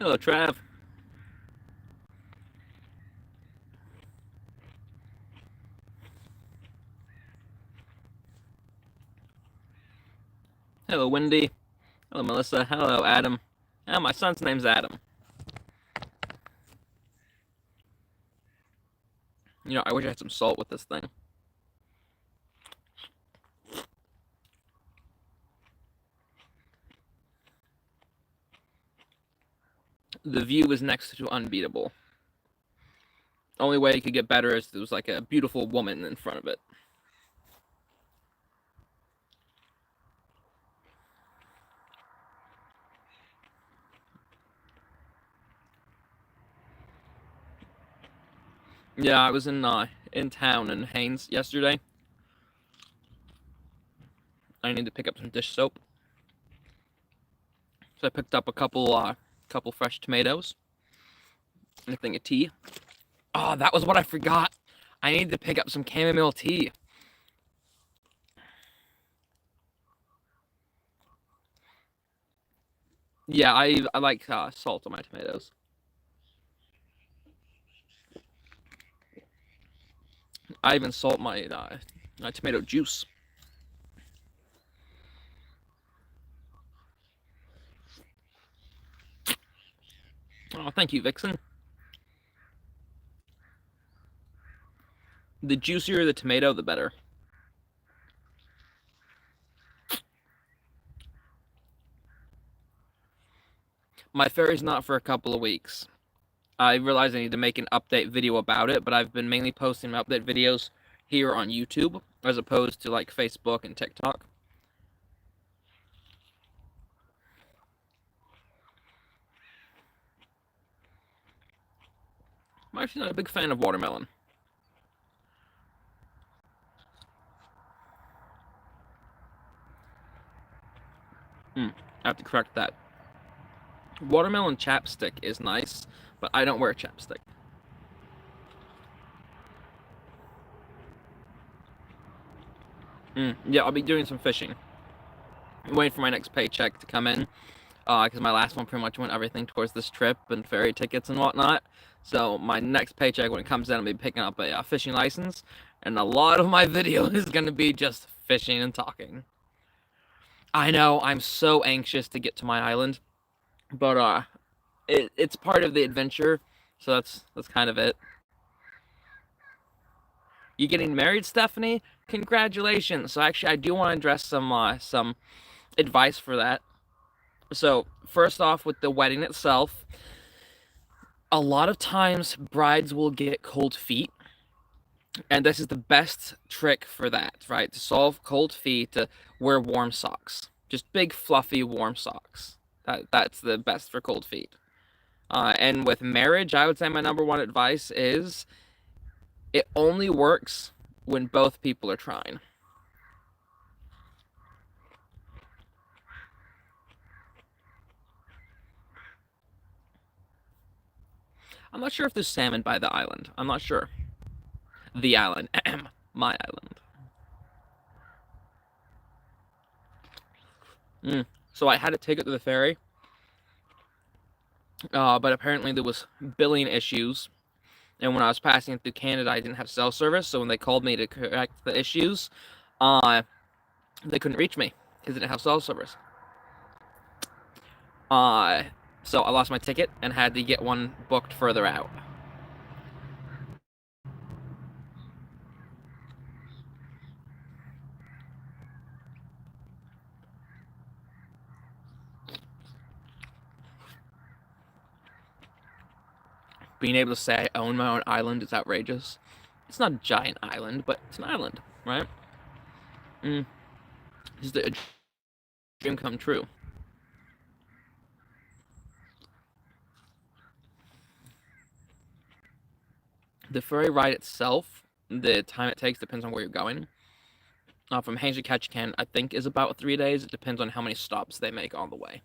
Hello, Trav. Hello, Wendy. Hello, Melissa. Hello, Adam. Oh, my son's name's Adam. You know, I wish I had some salt with this thing. The view is next to unbeatable. Only way it could get better is if there was like a beautiful woman in front of it. Yeah, I was in town in Haines yesterday. I need to pick up some dish soap, so I picked up a couple fresh tomatoes and a thing of tea. Oh, that was what I forgot. I need to pick up some chamomile tea. Yeah, I like salt on my tomatoes. I even salt my tomato juice. Oh, thank you, Vixen. The juicier the tomato, the better. My fairy's not for a couple of weeks. I realize I need to make an update video about it, but I've been mainly posting update videos here on YouTube as opposed to like Facebook and TikTok. I'm actually not a big fan of watermelon. I have to correct that. Watermelon chapstick is nice, but I don't wear chapstick. Yeah, I'll be doing some fishing. I'm waiting for my next paycheck to come in, because my last one pretty much went everything towards this trip and ferry tickets and whatnot. So my next paycheck, when it comes in, I'll be picking up a fishing license, and a lot of my video is going to be just fishing and talking. I know I'm so anxious to get to my island, but it's part of the adventure, so that's kind of it. You getting married, Stephanie? Congratulations! So actually, I do want to address some advice for that. So first off, with the wedding itself, a lot of times brides will get cold feet, and this is the best trick for that, right? To solve cold feet, to wear warm socks, just big fluffy warm socks. That's the best for cold feet. And with marriage, I would say my number one advice is it only works when both people are trying. I'm not sure if there's salmon by the island. I'm not sure. The island. My island. So I had a ticket to the ferry, but apparently there was billing issues. And when I was passing through Canada, I didn't have cell service. So when they called me to correct the issues, uh, they couldn't reach me because they didn't have cell service. Uh, so I lost my ticket and had to get one booked further out. Being able to say I own my own island is outrageous. It's not a giant island, but it's an island, right? It's a dream come true. The ferry ride itself, the time it takes depends on where you're going. From Haines to Ketchikan, I think is about 3 days. It depends on how many stops they make on the way.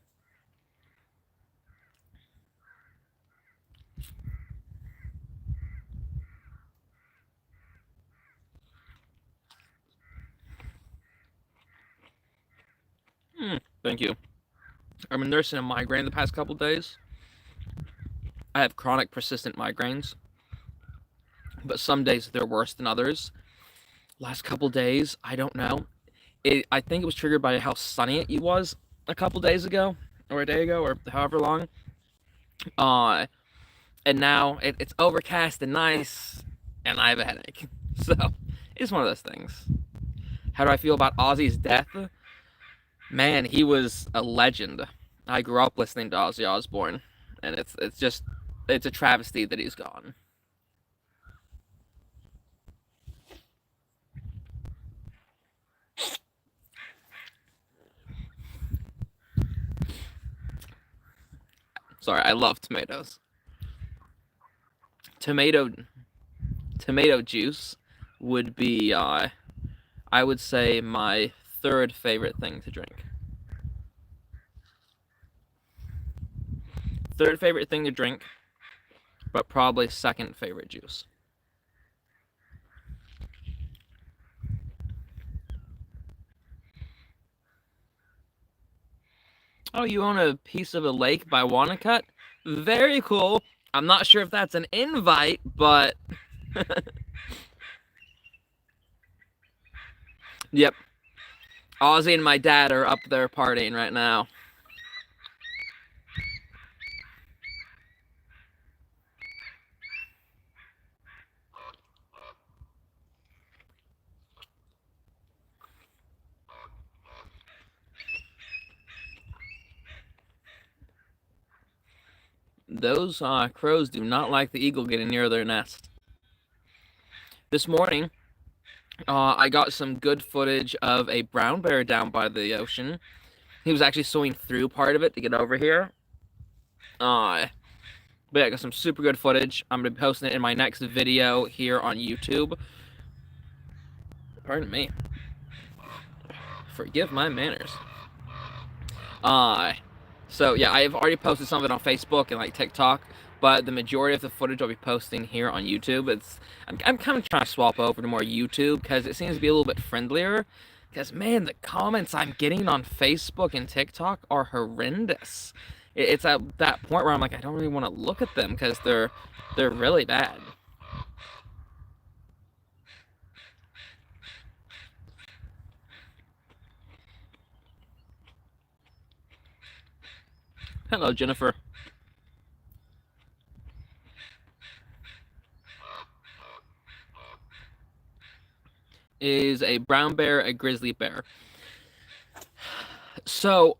Thank you. I've been nursing a migraine the past couple days, I have chronic persistent migraines, but some days they're worse than others. Last couple days, I don't know. I think it was triggered by how sunny it was a couple days ago, or a day ago, or however long. Uh, and now it's overcast and nice, and I have a headache. So it's one of those things. How do I feel about Ozzy's death? Man, he was a legend. I grew up listening to Ozzy Osbourne, and it's a travesty that he's gone. Sorry, I love tomatoes. Tomato tomato juice would be I would say my third favorite thing to drink. Third favorite thing to drink, but probably second favorite juice. Oh, you own a piece of a lake by Wanacott? Very cool. I'm not sure if that's an invite, but yep. Ozzy and my dad are up there partying right now. Those crows do not like the eagle getting near their nest. This morning, I got some good footage of a brown bear down by the ocean. He was actually swimming through part of it to get over here. But yeah, I got some super good footage. I'm going to be posting it in my next video here on YouTube. Pardon me. Forgive my manners. So yeah, I've already posted some of it on Facebook and like TikTok, but the majority of the footage I'll be posting here on YouTube. I'm kind of trying to swap over to more YouTube because it seems to be a little bit friendlier. Because man, the comments I'm getting on Facebook and TikTok are horrendous. It's at that point where I'm like, I don't really want to look at them because they're really bad. Hello, Jennifer. Is a brown bear a grizzly bear? So,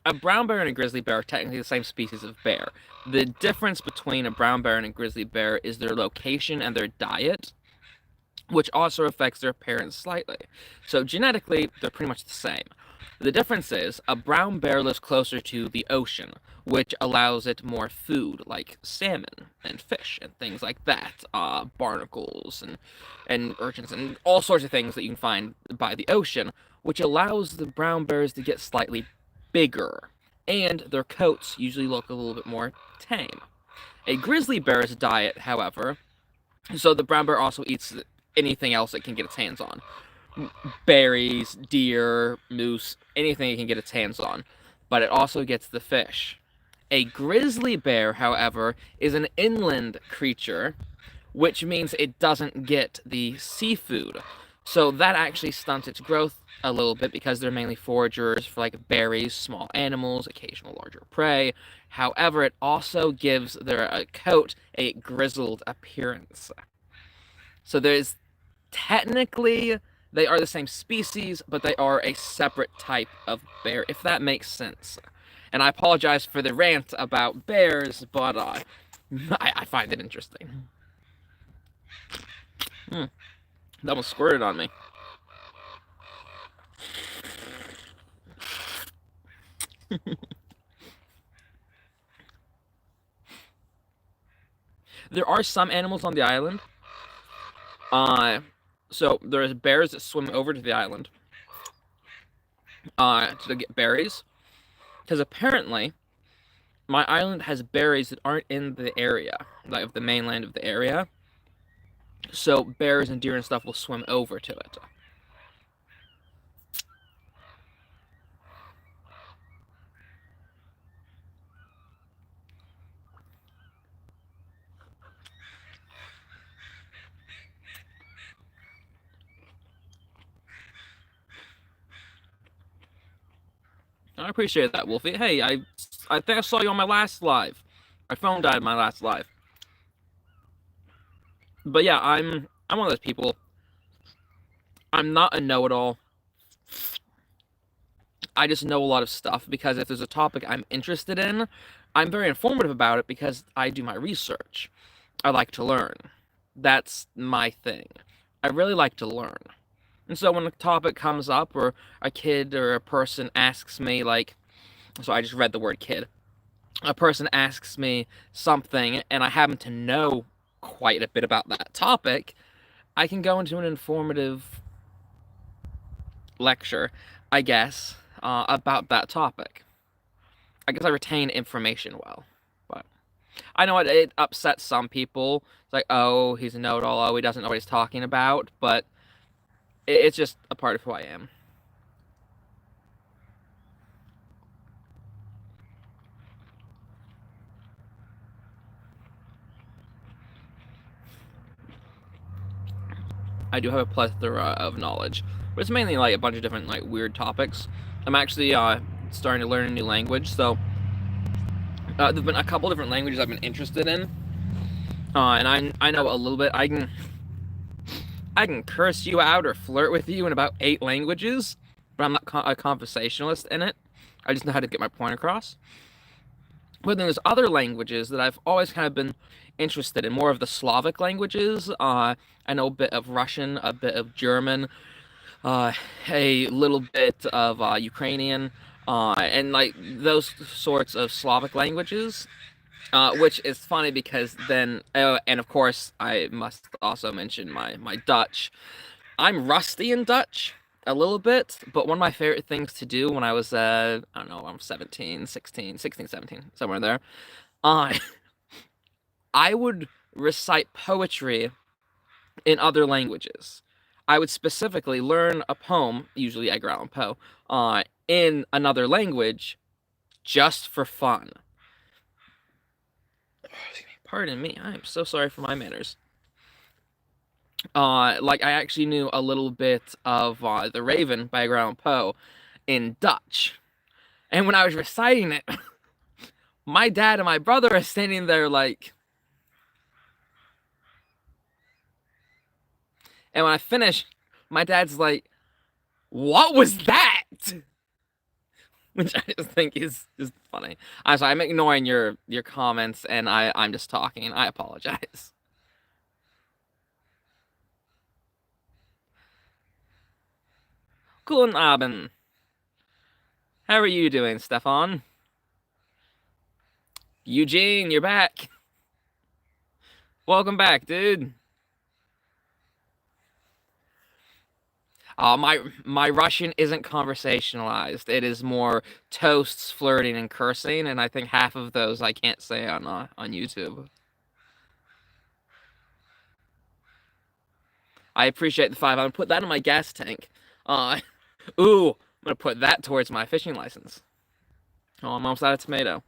a brown bear and a grizzly bear are technically the same species of bear. The difference between a brown bear and a grizzly bear is their location and their diet, which also affects their appearance slightly. So, genetically, they're pretty much the same. The difference is a brown bear lives closer to the ocean, which allows it more food like salmon and fish and things like that, barnacles and urchins and all sorts of things that you can find by the ocean, which allows the brown bears to get slightly bigger, and their coats usually look a little bit more tame. A grizzly bear's diet, however, so the brown bear also eats anything else it can get its hands on. Berries, deer, moose, anything it can get its hands on. But it also gets the fish. A grizzly bear, however, is an inland creature, which means it doesn't get the seafood. So that actually stunts its growth a little bit because they're mainly foragers for like berries, small animals, occasional larger prey. However, it also gives their coat a grizzled appearance. So there's technically they are the same species, but they are a separate type of bear, if that makes sense. And I apologize for the rant about bears, but I find it interesting. That almost squirted on me. There are some animals on the island. So there's bears that swim over to the island to get berries. Because apparently, my island has berries that aren't in the area, like of the mainland of the area. So bears and deer and stuff will swim over to it. I appreciate that, Wolfie. Hey, I think I saw you on my last live. My phone died in my last live. But yeah, I'm one of those people. I'm not a know-it-all. I just know a lot of stuff because if there's a topic I'm interested in, I'm very informative about it because I do my research. I like to learn. That's my thing. I really like to learn. And so when a topic comes up or a kid or a person asks me, like, so I just read the word kid. A person asks me something and I happen to know quite a bit about that topic, I can go into an informative lecture, I guess, about that topic. I guess I retain information well. But I know it upsets some people. It's like, oh, he's a know-it-all, oh, he doesn't know what he's talking about, but it's just a part of who I am. I do have a plethora of knowledge, but it's mainly like a bunch of different like weird topics. I'm actually starting to learn a new language, so there've been a couple different languages I've been interested in, and I know a little bit. I can curse you out or flirt with you in about 8 languages, but I'm not a conversationalist in it. I just know how to get my point across. But then there's other languages that I've always kind of been interested in, more of the Slavic languages. I know a bit of Russian, a bit of German, a little bit of Ukrainian, and like those sorts of Slavic languages. Which is funny because then, and of course, I must also mention my Dutch. I'm rusty in Dutch a little bit, but one of my favorite things to do when I was, I don't know, I'm 17, 16, 16, 17, somewhere there, uh, I would recite poetry in other languages. I would specifically learn a poem, usually Edgar Allan Poe, in another language just for fun. Pardon me, I am so sorry for my manners. Like I actually knew a little bit of The Raven by Edgar Allan Poe in Dutch. And when I was reciting it, my dad and my brother are standing there like. And when I finish, my dad's like, "What was that?" Which I just think is just funny. I'm sorry, I'm ignoring your comments and I'm just talking. I apologize. Guten Abend. How are you doing, Stefan? Eugene, you're back. Welcome back, dude. My Russian isn't conversationalized. It is more toasts, flirting, and cursing, and I think half of those I can't say on YouTube. I appreciate the 5. I'm gonna put that in my gas tank. Ooh, I'm gonna put that towards my fishing license. Oh, I'm almost out of tomato.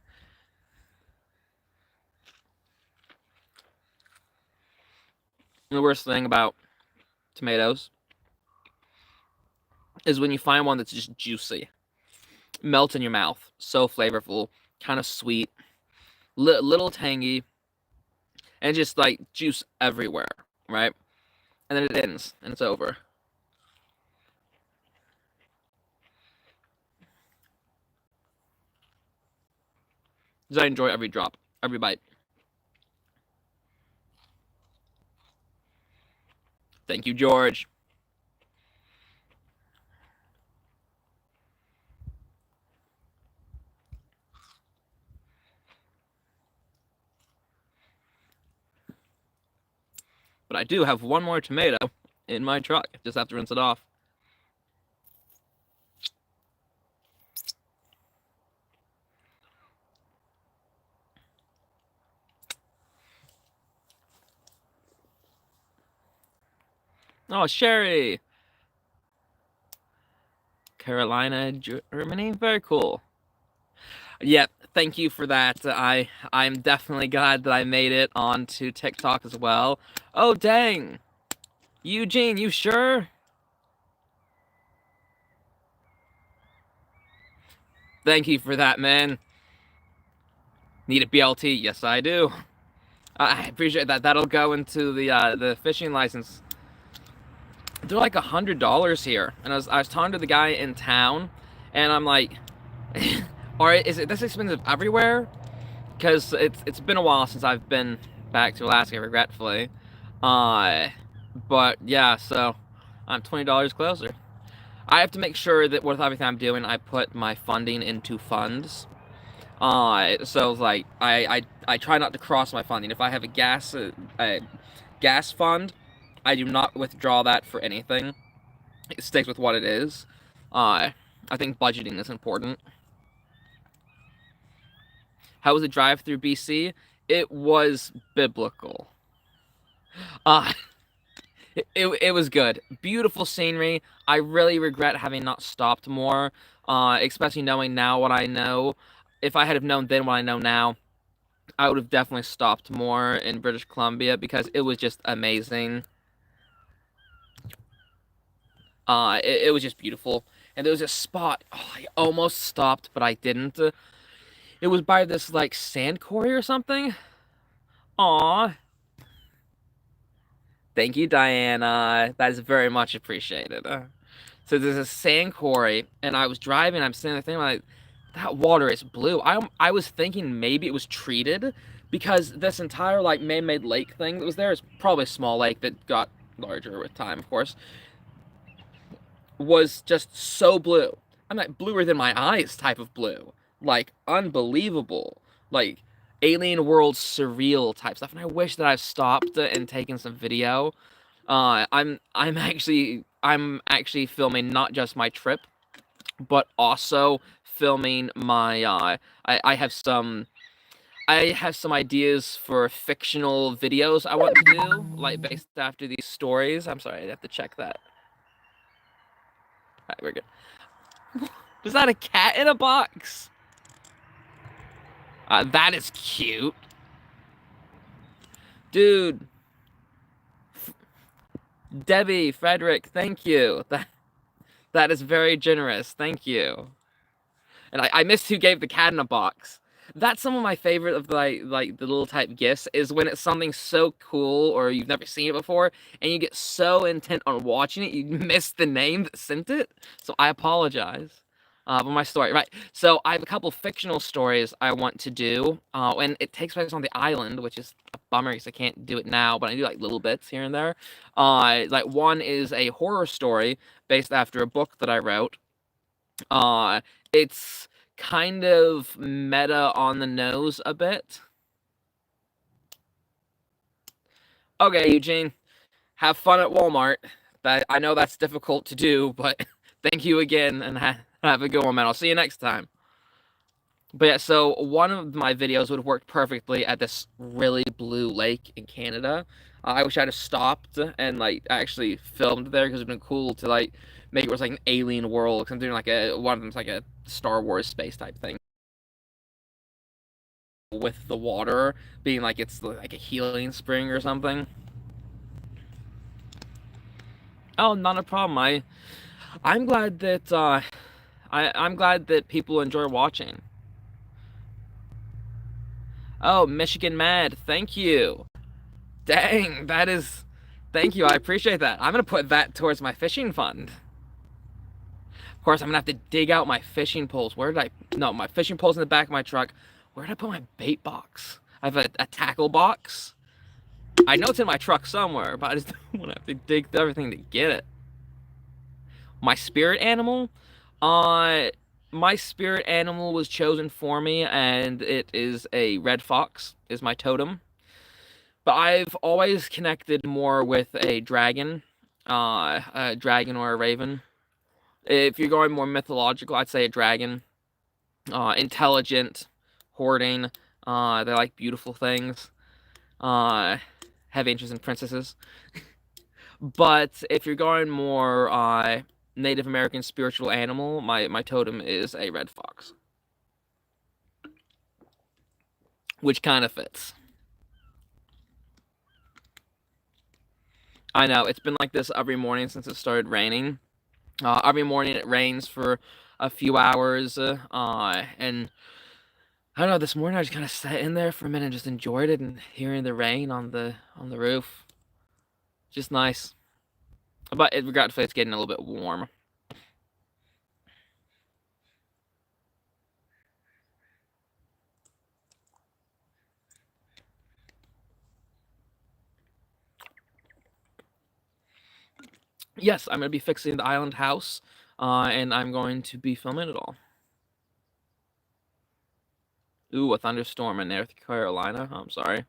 The worst thing about tomatoes is when you find one that's just juicy, melt in your mouth, so flavorful, kind of sweet, little tangy, and just like juice everywhere, right? And then it ends, and it's over. Because I enjoy every drop, every bite. Thank you, George. But I do have one more tomato in my truck. Just have to rinse it off. Oh, Sherry! Carolina, Germany? Very cool. Yeah, thank you for that. I'm definitely glad that I made it onto TikTok as well. Oh, dang! Eugene, you sure? Thank you for that, man. Need a BLT? Yes, I do. I appreciate that. That'll go into the fishing license. They're like $100 here, and I was talking to the guy in town, and I'm like, "All right, is it this expensive everywhere?" Because it's been a while since I've been back to Alaska, regretfully. Uh, but yeah, so I'm $20 closer. I have to make sure that with everything I'm doing, I put my funding into funds. So like I try not to cross my funding. If I have a gas fund, I do not withdraw that for anything. It sticks with what it is. I think budgeting is important. How was the drive through BC? It was biblical. Uh, it was good. Beautiful scenery. I really regret having not stopped more, especially knowing now what I know. If I had have known then what I know now, I would have definitely stopped more in British Columbia because it was just amazing. It was just beautiful. And there was a spot, oh, I almost stopped, but I didn't. It was by this, like, sand quarry or something. Aw. Thank you, Diana. That is very much appreciated. So there's a sand quarry, and I was driving, I'm sitting there thinking, like, that water is blue. I was thinking maybe it was treated, because this entire, like, man-made lake thing that was there is probably a small lake that got larger with time, of course, was just so blue. I'm like, bluer than my eyes type of blue. Like, unbelievable. Like, alien world surreal type stuff. And I wish that I've stopped and taken some video. I'm actually filming not just my trip, but also filming my I have some ideas for fictional videos I want to do, like based after these stories. I'm sorry, I have to check that. All right, we're good. Was that a cat in a box? That is cute. Dude, Debbie, Frederick, thank you. That is very generous. Thank you. And I missed who gave the cat in a box. That's some of my favorite of like the little type gifts is when it's something so cool or you've never seen it before and you get so intent on watching it you miss the name that sent it. So I apologize. But my story, right? So I have a couple fictional stories I want to do, and it takes place on the island, which is a bummer because I can't do it now, but I do like little bits here and there. Like one is a horror story based after a book that I wrote. Uh, it's kind of meta on the nose a bit. Okay, Eugene, have fun at Walmart. That I know that's difficult to do, but thank you again, and have a good one, man. I'll see you next time. But yeah, so one of my videos would have worked perfectly at this really blue lake in Canada. I wish I'd have stopped and like actually filmed there because it'd been cool to like make it was like an alien world. Cause I'm doing like one of them's like a Star Wars space type thing with the water being like it's like a healing spring or something. Oh, not a problem. I'm glad that I'm glad that people enjoy watching. Oh, Michigan Mad, thank you. Dang, that is. Thank you, I appreciate that. I'm gonna put that towards my fishing fund. Of course, I'm gonna have to dig out my fishing poles. Where did I. No, my fishing poles in the back of my truck. Where did I put my bait box? I have a tackle box. I know it's in my truck somewhere, but I just don't want to have to dig through everything to get it. My spirit animal? Uh, my spirit animal was chosen for me, and it is a red fox, is my totem. But I've always connected more with a dragon or a raven. If you're going more mythological, I'd say a dragon. Intelligent, hoarding. They like beautiful things. Uh, have interest in princesses. But if you're going more Native American spiritual animal, my totem is a red fox, which kind of fits. I know, it's been like this every morning since it started raining. Every morning it rains for a few hours, and I don't know. This morning I just kind of sat in there for a minute and just enjoyed it and hearing the rain on the roof. Just nice. But regretfully, it's getting a little bit warm. Yes, I'm gonna be fixing the island house, and I'm going to be filming it all. Ooh, a thunderstorm in North Carolina. I'm sorry.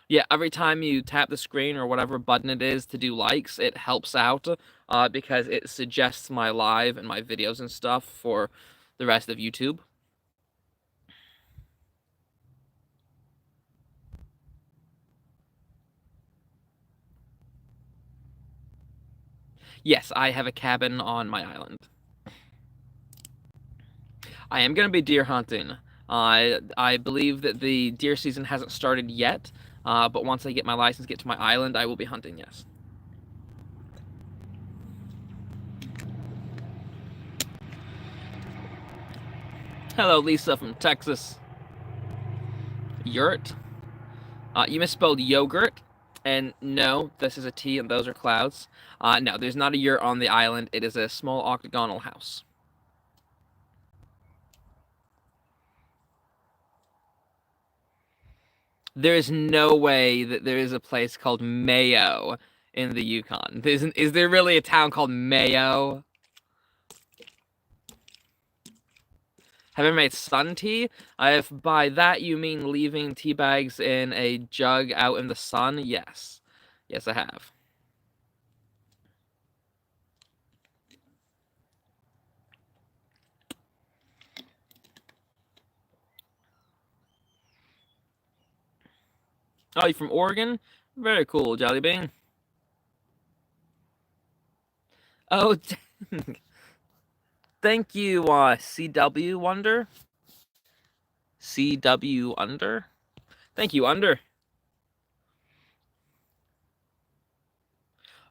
Yeah, every time you tap the screen or whatever button it is to do likes, it helps out, because it suggests my live and my videos and stuff for the rest of YouTube. Yes, I have a cabin on my island. I am going to be deer hunting. I believe that the deer season hasn't started yet, but once I get my license, get to my island, I will be hunting, yes. Hello, Lisa from Texas. Yurt? You misspelled yogurt, and no, this is a T and those are clouds. No, there's not a yurt on the island. It is a small octagonal house. There is no way that there is a place called Mayo in the Yukon. Is there really a town called Mayo? Have I ever made sun tea? If by that you mean leaving tea bags in a jug out in the sun, yes. Yes, I have. Oh, you from Oregon? Very cool, Jelly Bean. Oh, thank you, CW Wonder. CW Under. Thank you, Under.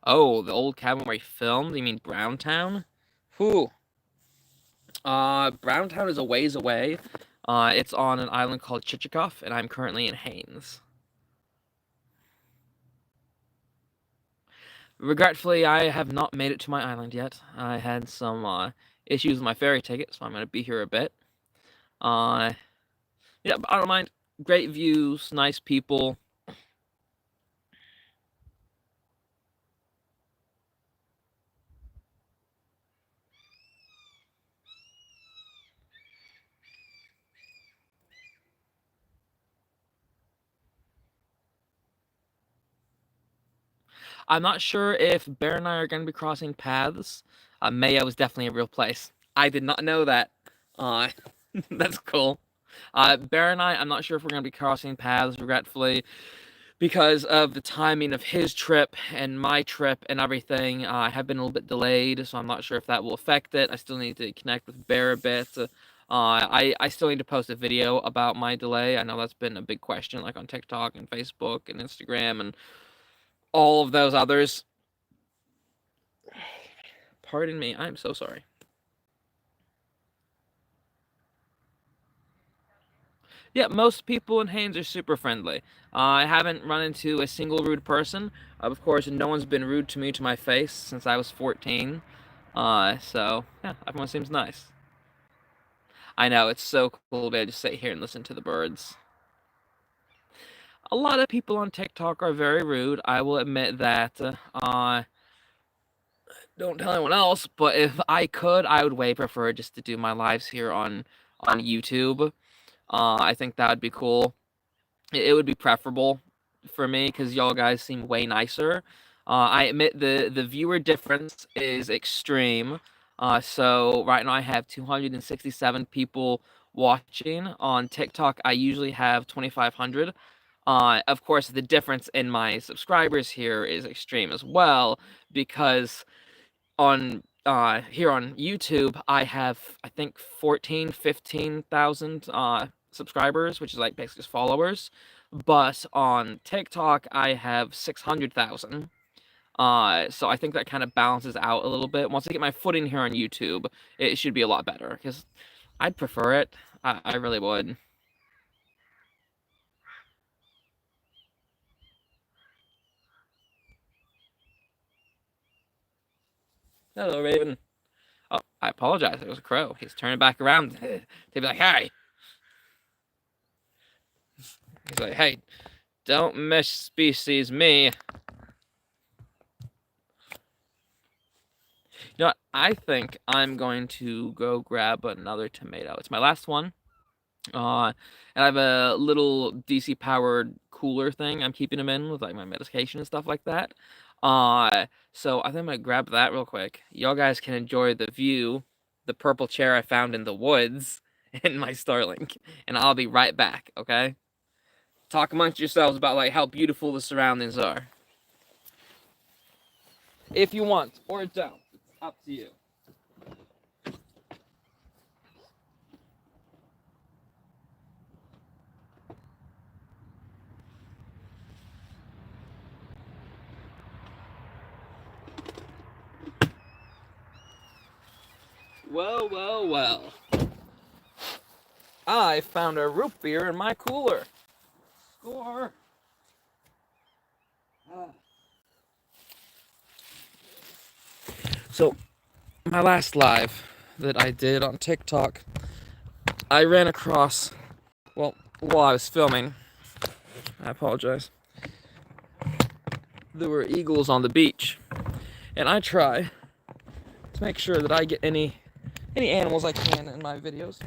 Oh, the old cabin where he filmed? You mean Browntown? Whew. Browntown is a ways away. It's on an island called Chichikov, and I'm currently in Haines. Regretfully, I have not made it to my island yet. I had some issues with my ferry ticket, so I'm going to be here a bit. Yeah, but I don't mind. Great views, nice people. I'm not sure if Bear and I are going to be crossing paths. Mayo is definitely a real place. I did not know that. Uh, that's cool. Bear and I'm not sure if we're going to be crossing paths, regretfully, because of the timing of his trip and my trip and everything. I have been a little bit delayed, so I'm not sure if that will affect it. I still need to connect with Bear a bit. I still need to post a video about my delay. I know that's been a big question, like on TikTok and Facebook and Instagram and all of those others. Pardon me, I'm so sorry. Yeah, most people in Haines are super friendly. I haven't run into a single rude person. Of course, no one's been rude to me to my face since I was 14. So, yeah, everyone seems nice. I know, it's so cool to just sit here and listen to the birds. A lot of people on TikTok are very rude. I will admit that. Don't tell anyone else, but if I could, I would way prefer just to do my lives here on YouTube. I think that would be cool. It would be preferable for me because y'all guys seem way nicer. I admit the viewer difference is extreme. So right now I have 267 people watching. On TikTok, I usually have 2,500. Of course, the difference in my subscribers here is extreme as well because on here on YouTube, I have I think 14, 15,000 subscribers, which is like basically just followers. But on TikTok, I have 600,000. So I think that kind of balances out a little bit. Once I get my footing here on YouTube, it should be a lot better, because I'd prefer it. I really would. Hello, Raven. Oh, I apologize. It was a crow. He's turning back around to be like, hey. He's like, hey, don't miss-species me. You know what? I think I'm going to go grab another tomato. It's my last one. And I have a little DC powered cooler thing I'm keeping them in with like my medication and stuff like that. So I think I'm gonna grab that real quick. Y'all guys can enjoy the view, the purple chair I found in the woods, and my Starlink. And I'll be right back, okay? Talk amongst yourselves about like how beautiful the surroundings are. If you want, or don't. It's up to you. Well, well, well. I found a root beer in my cooler. Score! So, my last live that I did on TikTok, I ran across, well, while I was filming, I apologize, there were eagles on the beach, and I try to make sure that I get any animals I can in my videos.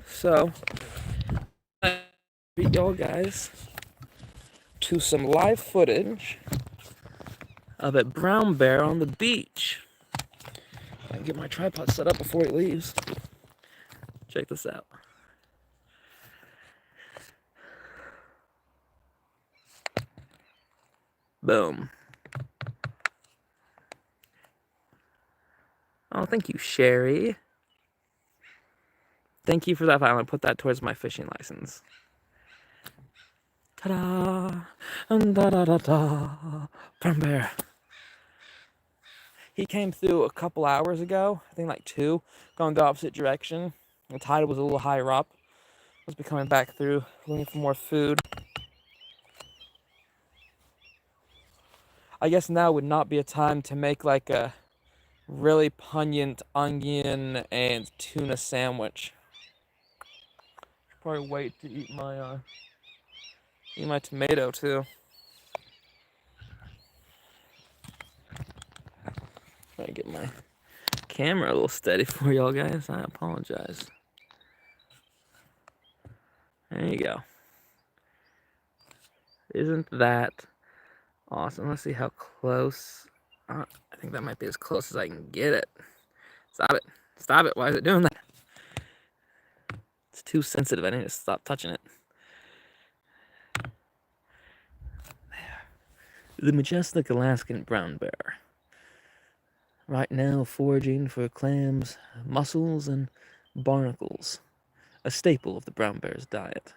So, I beat y'all guys to some live footage of a brown bear on the beach. I can get my tripod set up before he leaves. Check this out. Boom. Oh, thank you, Sherry. Thank you for that. I'm going to put that towards my fishing license. Ta-da! Da-da-da-da! Brown bear. He came through a couple hours ago. I think like 2. Going the opposite direction. The tide was a little higher up. Must be coming back through, looking for more food. I guess now would not be a time to make like a really pungent onion and tuna sandwich. Probably wait to eat my tomato too. Try to get my camera a little steady for y'all guys. I apologize. There you go. Isn't that awesome? Let's see how close. I think that might be as close as I can get it. Stop it. Stop it. Why is it doing that? It's too sensitive. I need to stop touching it. There. The majestic Alaskan brown bear. Right now foraging for clams, mussels, and barnacles. A staple of the brown bear's diet.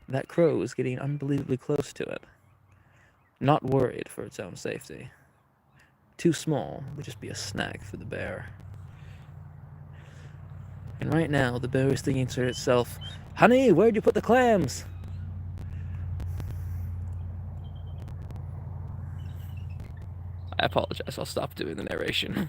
That crow is getting unbelievably close to it. Not worried for its own safety. Too small would just be a snack for the bear. And right now, the bear is thinking to itself, "Honey, where'd you put the clams?" I apologize, I'll stop doing the narration.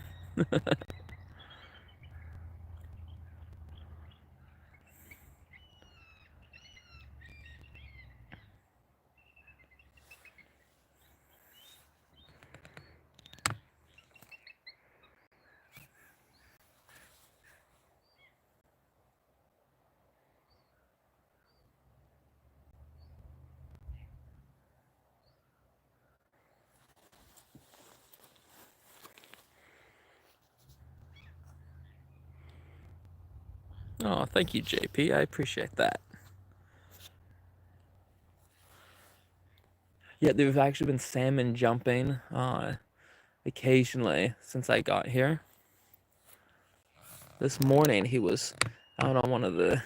Oh, thank you, JP. I appreciate that. Yeah, there's actually been salmon jumping occasionally since I got here. This morning he was out on one of the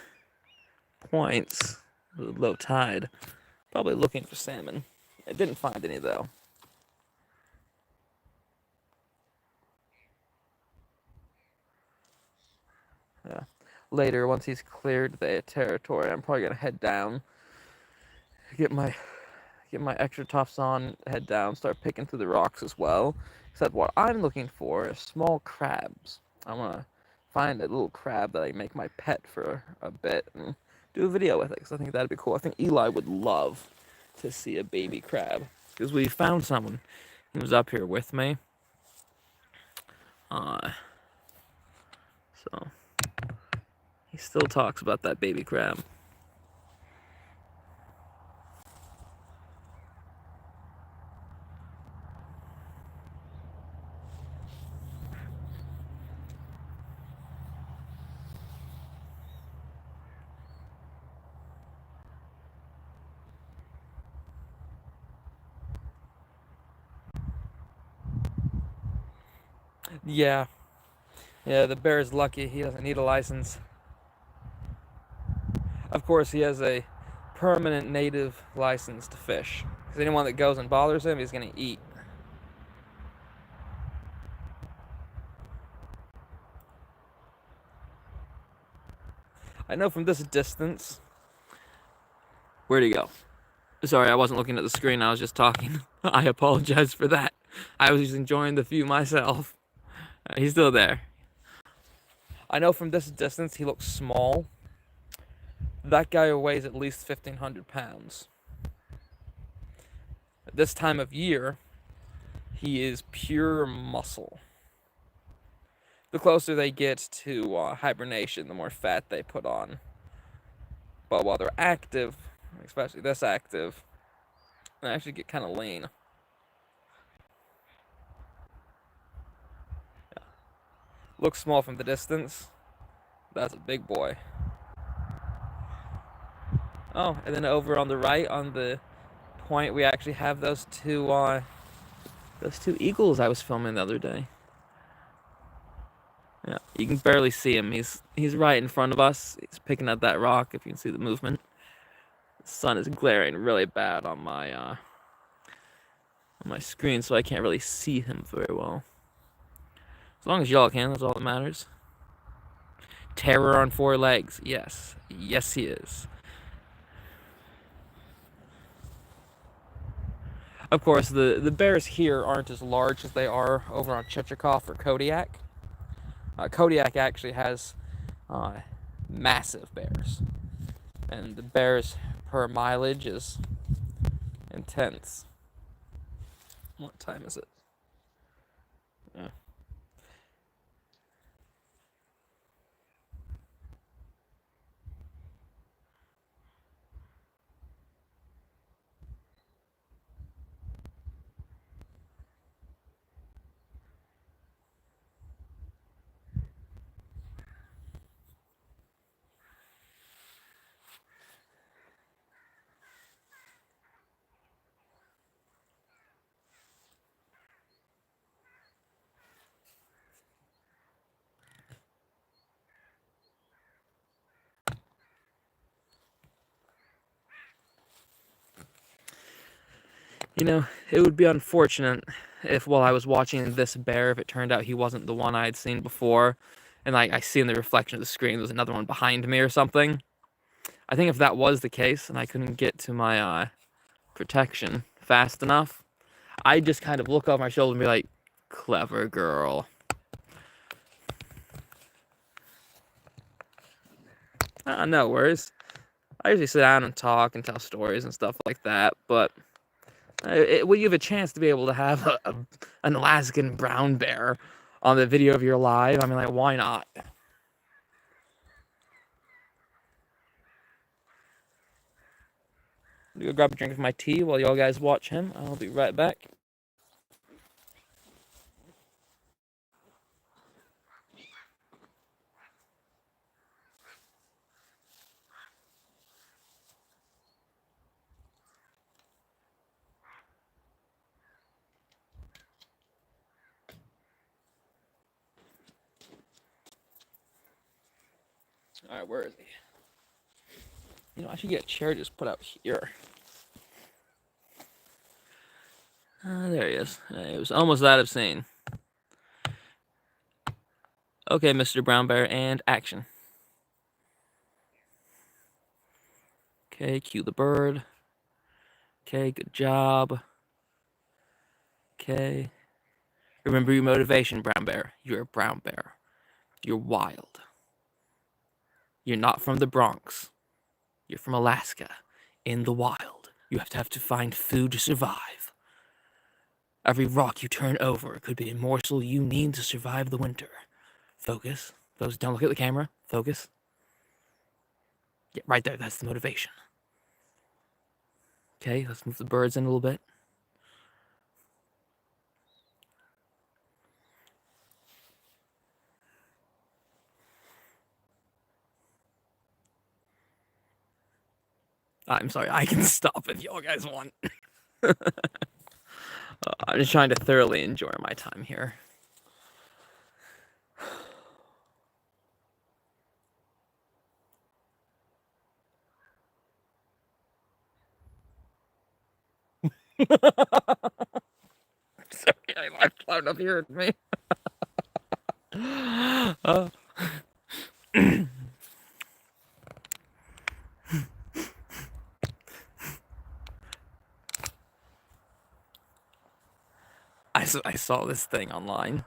points, low tide, probably looking for salmon. I didn't find any though. Yeah. Later, once he's cleared the territory, I'm probably gonna head down, get my extra tufts on, head down, start picking through the rocks as well. Except what I'm looking for is small crabs. I wanna find a little crab that I make my pet for a bit and do a video with it, because I think that'd be cool. I think Eli would love to see a baby crab, because we found someone. He was up here with me. So he still talks about that baby crab. Yeah. Yeah, the bear's lucky he doesn't need a license. Of course, he has a permanent native license to fish. Because anyone that goes and bothers him, he's going to eat. I know from this distance. Where'd he go? Sorry, I wasn't looking at the screen. I was just talking. I apologize for that. I was just enjoying the view myself. He's still there. I know from this distance he looks small. That guy weighs at least 1,500 pounds. At this time of year, he is pure muscle. The closer they get to hibernation, the more fat they put on. But while they're active, especially this active, they actually get kind of lean. Yeah. Looks small from the distance. That's a big boy. Oh, and then over on the right, on the point, we actually have those two eagles I was filming the other day. Yeah, you can barely see him. He's right in front of us. He's picking at that rock. If you can see the movement, the sun is glaring really bad on my screen, so I can't really see him very well. As long as y'all can, that's all that matters. Terror on 4 legs. Yes, yes, he is. Of course, the bears here aren't as large as they are over on Chichikov or Kodiak. Kodiak actually has massive bears, and the bears per mileage is intense. What time is it? Yeah. You know, it would be unfortunate if while I was watching this bear, if it turned out he wasn't the one I had seen before, and like I see in the reflection of the screen there's another one behind me or something. I think if that was the case and I couldn't get to my protection fast enough, I'd just kind of look over my shoulder and be like, clever girl. No worries. I usually sit down and talk and tell stories and stuff like that, but when you have a chance to be able to have an Alaskan brown bear on the video of your live, I mean, like, why not? I'm gonna go grab a drink of my tea while y'all guys watch him. I'll be right back. All right, where is he? I should get a chair just put out here. There he is. It was almost that obscene. Okay, Mr. Brown Bear, and action. Okay, cue the bird. Okay, good job. Okay. Remember your motivation, Brown Bear. You're a brown bear. You're wild. You're not from the Bronx. You're from Alaska. In the wild. You have to find food to survive. Every rock you turn over could be a morsel you need to survive the winter. Focus. Focus. Don't look at the camera. Focus. Yeah, right there. That's the motivation. Okay, let's move the birds in a little bit. I'm sorry, I can stop if y'all guys want. I'm just trying to thoroughly enjoy my time here. Sorry, I laughed loud enough you heard me. I saw this thing online.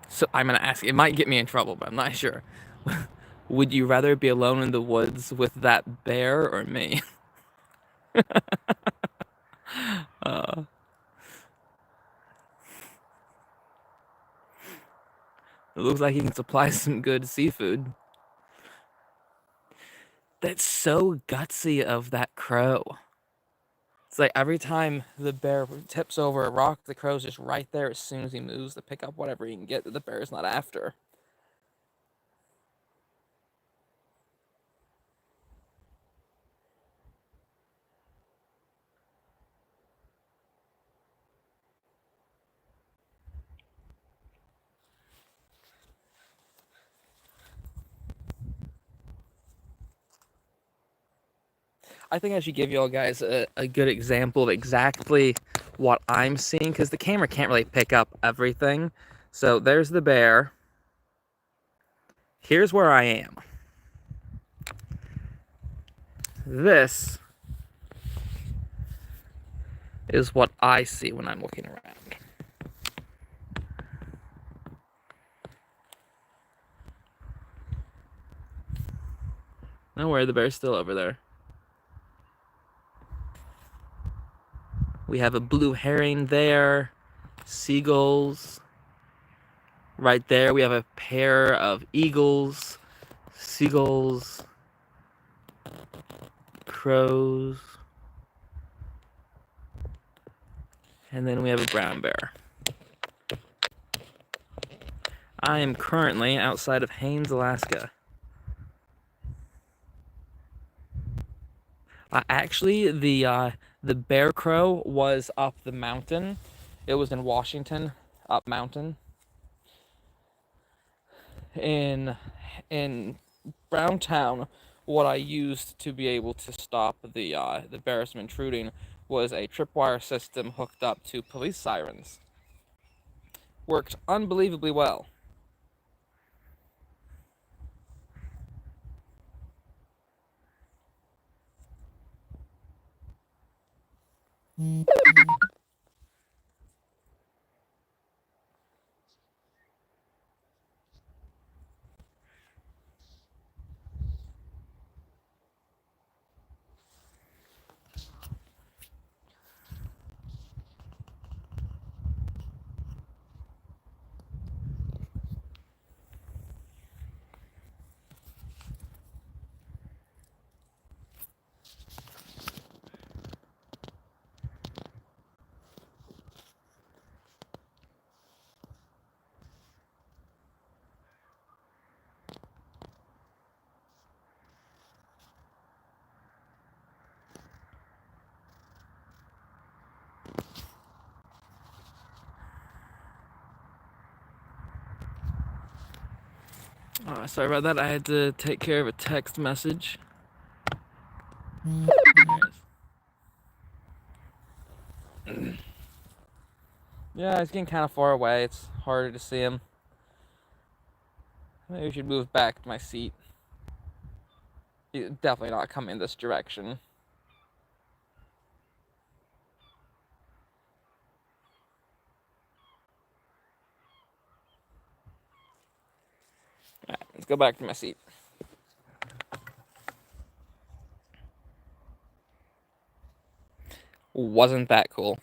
So I'm gonna ask, it might get me in trouble, but I'm not sure. Would you rather be alone in the woods with that bear or me? It looks like he can supply some good seafood. That's so gutsy of that crow. It's like every time the bear tips over a rock, the crow's just right there as soon as he moves to pick up whatever he can get that the bear's not after. I think I should give you all guys a good example of exactly what I'm seeing, because the camera can't really pick up everything. So there's the bear. Here's where I am. This is what I see when I'm looking around. Don't worry, the bear's still over there. We have a blue heron there, seagulls. Right there, we have a pair of eagles, seagulls, crows, and then we have a brown bear. I am currently outside of Haines, Alaska. Actually, the bear crow was up the mountain. It was in Washington, up mountain. In Browntown, what I used to be able to stop the bears from intruding was a tripwire system hooked up to police sirens. Worked unbelievably well. Sorry about that. I had to take care of a text message. Yeah, he's getting kind of far away. It's harder to see him. Maybe we should move back to my seat. He's definitely not coming this direction. Alright, let's go back to my seat. Wasn't that cool?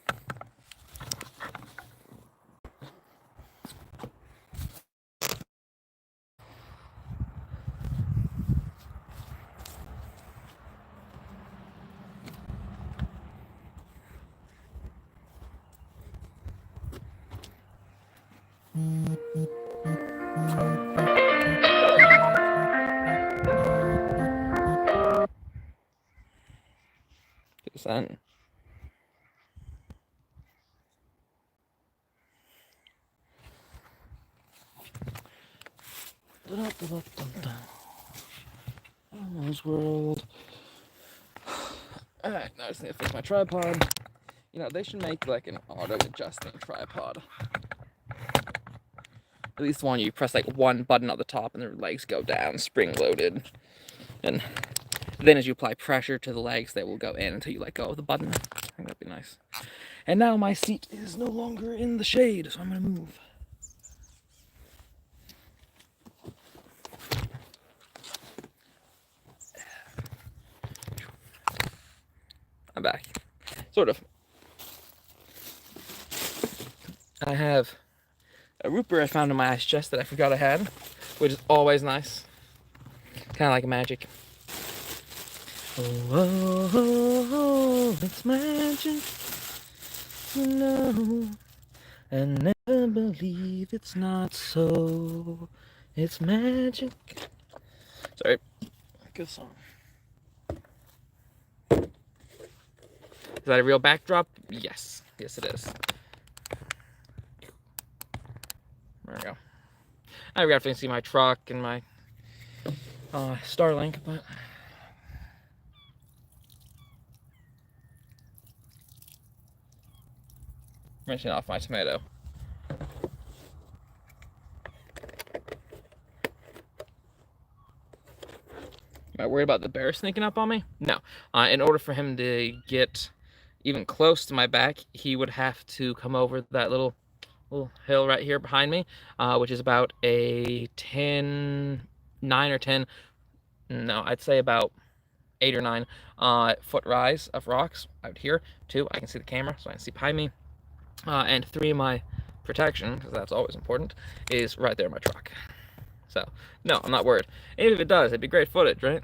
Percent. Almost world. Alright, now I just need to fix my tripod. You know, they should make like an auto-adjusting tripod. At least one you press like one button at the top and the legs go down, spring-loaded. And then as you apply pressure to the legs, they will go in until you let go of the button. I think that'd be nice. And now my seat is no longer in the shade, so I'm gonna move. I'm back. Sort of. I have a root beer I found in my ice chest that I forgot I had, which is always nice. Kind of like magic. Oh, oh, oh, it's magic. No, and never believe it's not so. It's magic. Sorry. Good song. Is that a real backdrop? Yes. Yes, it is. There we go. I definitely see my truck and my Starlink, but rinsing off my tomato. Am I worried about the bear sneaking up on me? No. In order for him to get even close to my back, he would have to come over that little hill right here behind me, which is about a 9 or 10, no, I'd say about 8 or 9 foot rise of rocks out here. 2, I can see the camera, so I can see behind me. And 3, my protection, because that's always important, is right there in my truck. So, no, I'm not worried. Even if it does, it'd be great footage, right?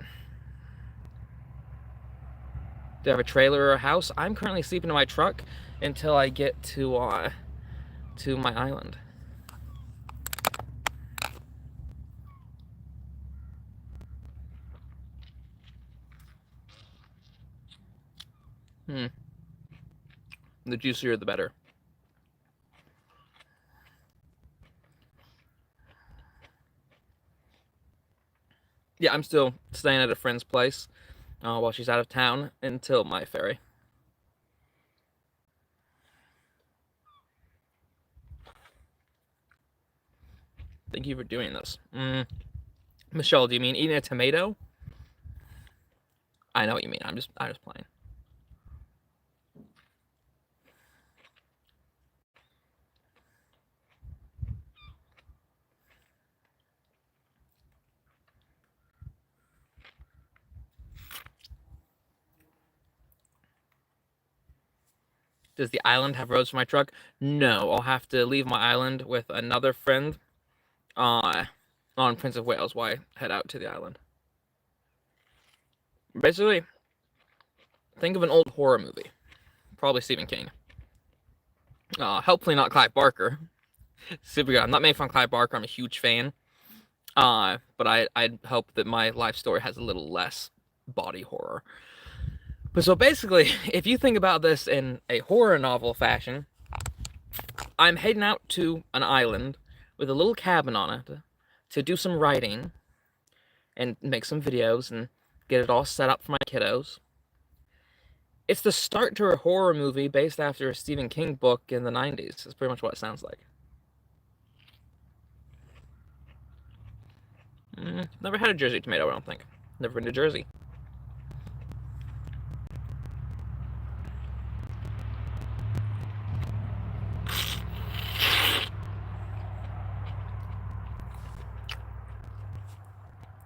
Do I have a trailer or a house? I'm currently sleeping in my truck until I get to my island. The juicier, the better. Yeah, I'm still staying at a friend's place while she's out of town until my ferry. Thank you for doing this. Michelle, do you mean eating a tomato? I know what you mean. I'm just playing. Does the island have roads for my truck? No, I'll have to leave my island with another friend on Prince of Wales while I head out to the island. Basically, think of an old horror movie. Probably Stephen King. Hopefully not Clive Barker. Super good. I'm not making fun of Clive Barker. I'm a huge fan. But I'd hope that my life story has a little less body horror. But so basically, if you think about this in a horror novel fashion, I'm heading out to an island with a little cabin on it to do some writing and make some videos and get it all set up for my kiddos. It's the start to a horror movie based after a Stephen King book in the 90s. That's pretty much what it sounds like. Never had a Jersey tomato, I don't think. Never been to Jersey.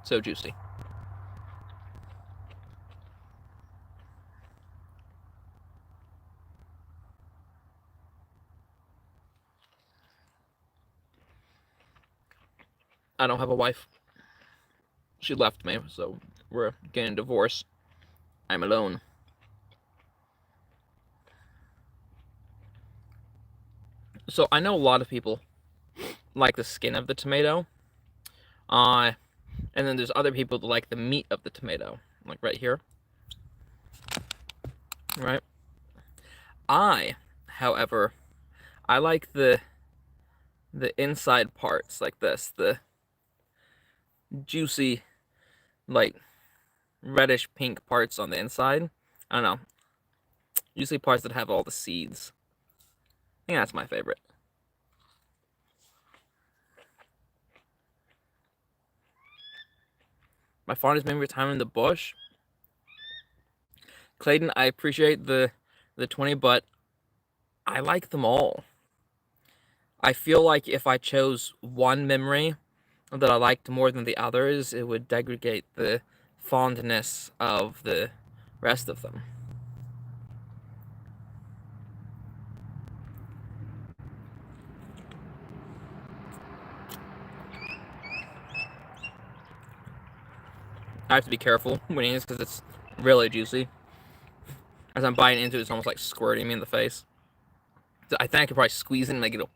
So juicy. I don't have a wife. She left me, so we're getting a divorce. I'm alone. So I know a lot of people like the skin of the tomato. And then there's other people that like the meat of the tomato. Like right here. Right? However, I like the inside parts like this. The juicy, like, reddish pink parts on the inside. I don't know. Usually parts that have all the seeds. I think that's my favorite. My fondest memory of time in the bush. Clayton, I appreciate the 20, but I like them all. I feel like if I chose one memory that I liked more than the others, it would degrade the fondness of the rest of them. I have to be careful when eating this because it's really juicy. As I'm biting into it, it's almost like squirting me in the face. So I think I could probably squeeze it and make it a...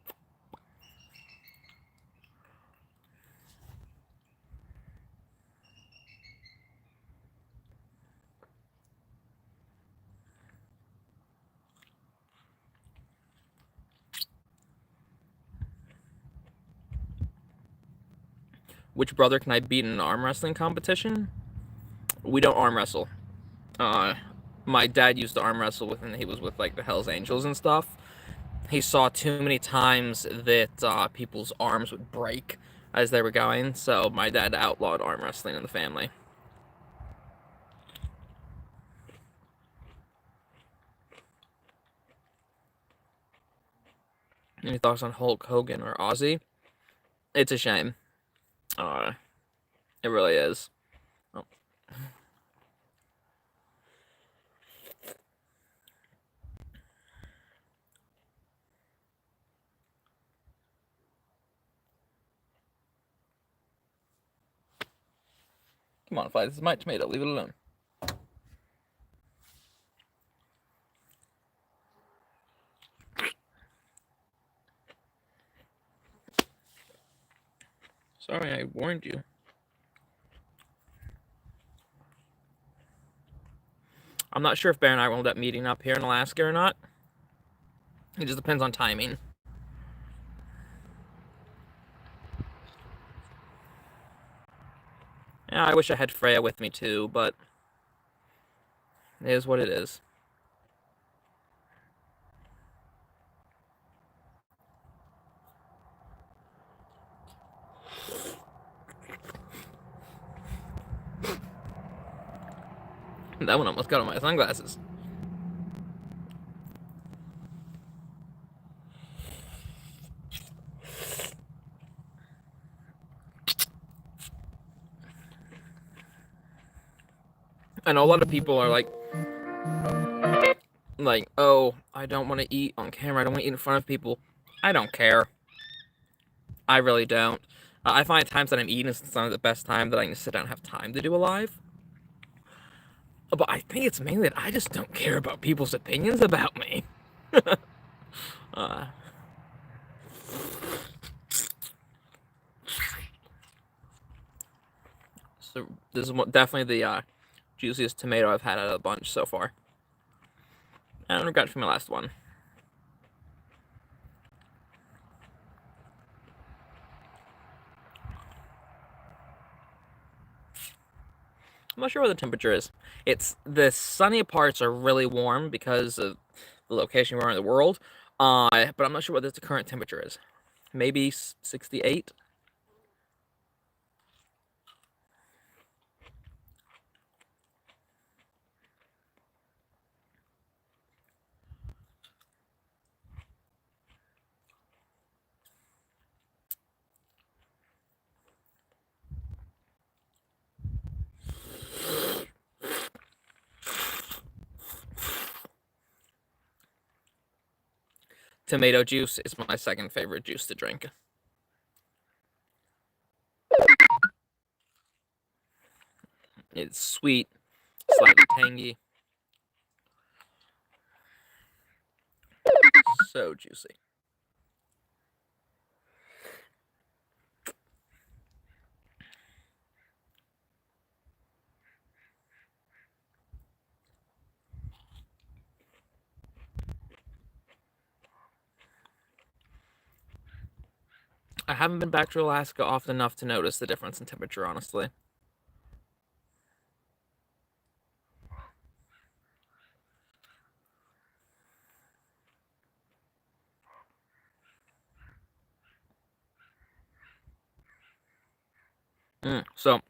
Which brother can I beat in an arm wrestling competition? We don't arm wrestle. My dad used to arm wrestle with, and he was with like the Hells Angels and stuff. He saw too many times that people's arms would break as they were going, so my dad outlawed arm wrestling in the family. Any thoughts on Hulk Hogan or Ozzy? It's a shame. It really is. Oh. Come on, Fly, this is my tomato. Leave it alone. Sorry, I warned you. I'm not sure if Bear and I will end up meeting up here in Alaska or not. It just depends on timing. Yeah, I wish I had Freya with me too, but it is what it is. That one almost got on my sunglasses. I know a lot of people are like, oh, I don't want to eat on camera. I don't want to eat in front of people. I don't care. I really don't. I find times that I'm eating is some of the best time that I can sit down and have time to do a live. But I think it's mainly that I just don't care about people's opinions about me. So this is definitely the juiciest tomato I've had out of the bunch so far. I don't regret for my last one. not sure what the temperature is. It's the sunny parts are really warm because of the location we're in the world. But I'm not sure what the current temperature is. Maybe 68. Tomato juice is my second favorite juice to drink. It's sweet, slightly tangy. So juicy. I haven't been back to Alaska often enough to notice the difference in temperature, honestly. So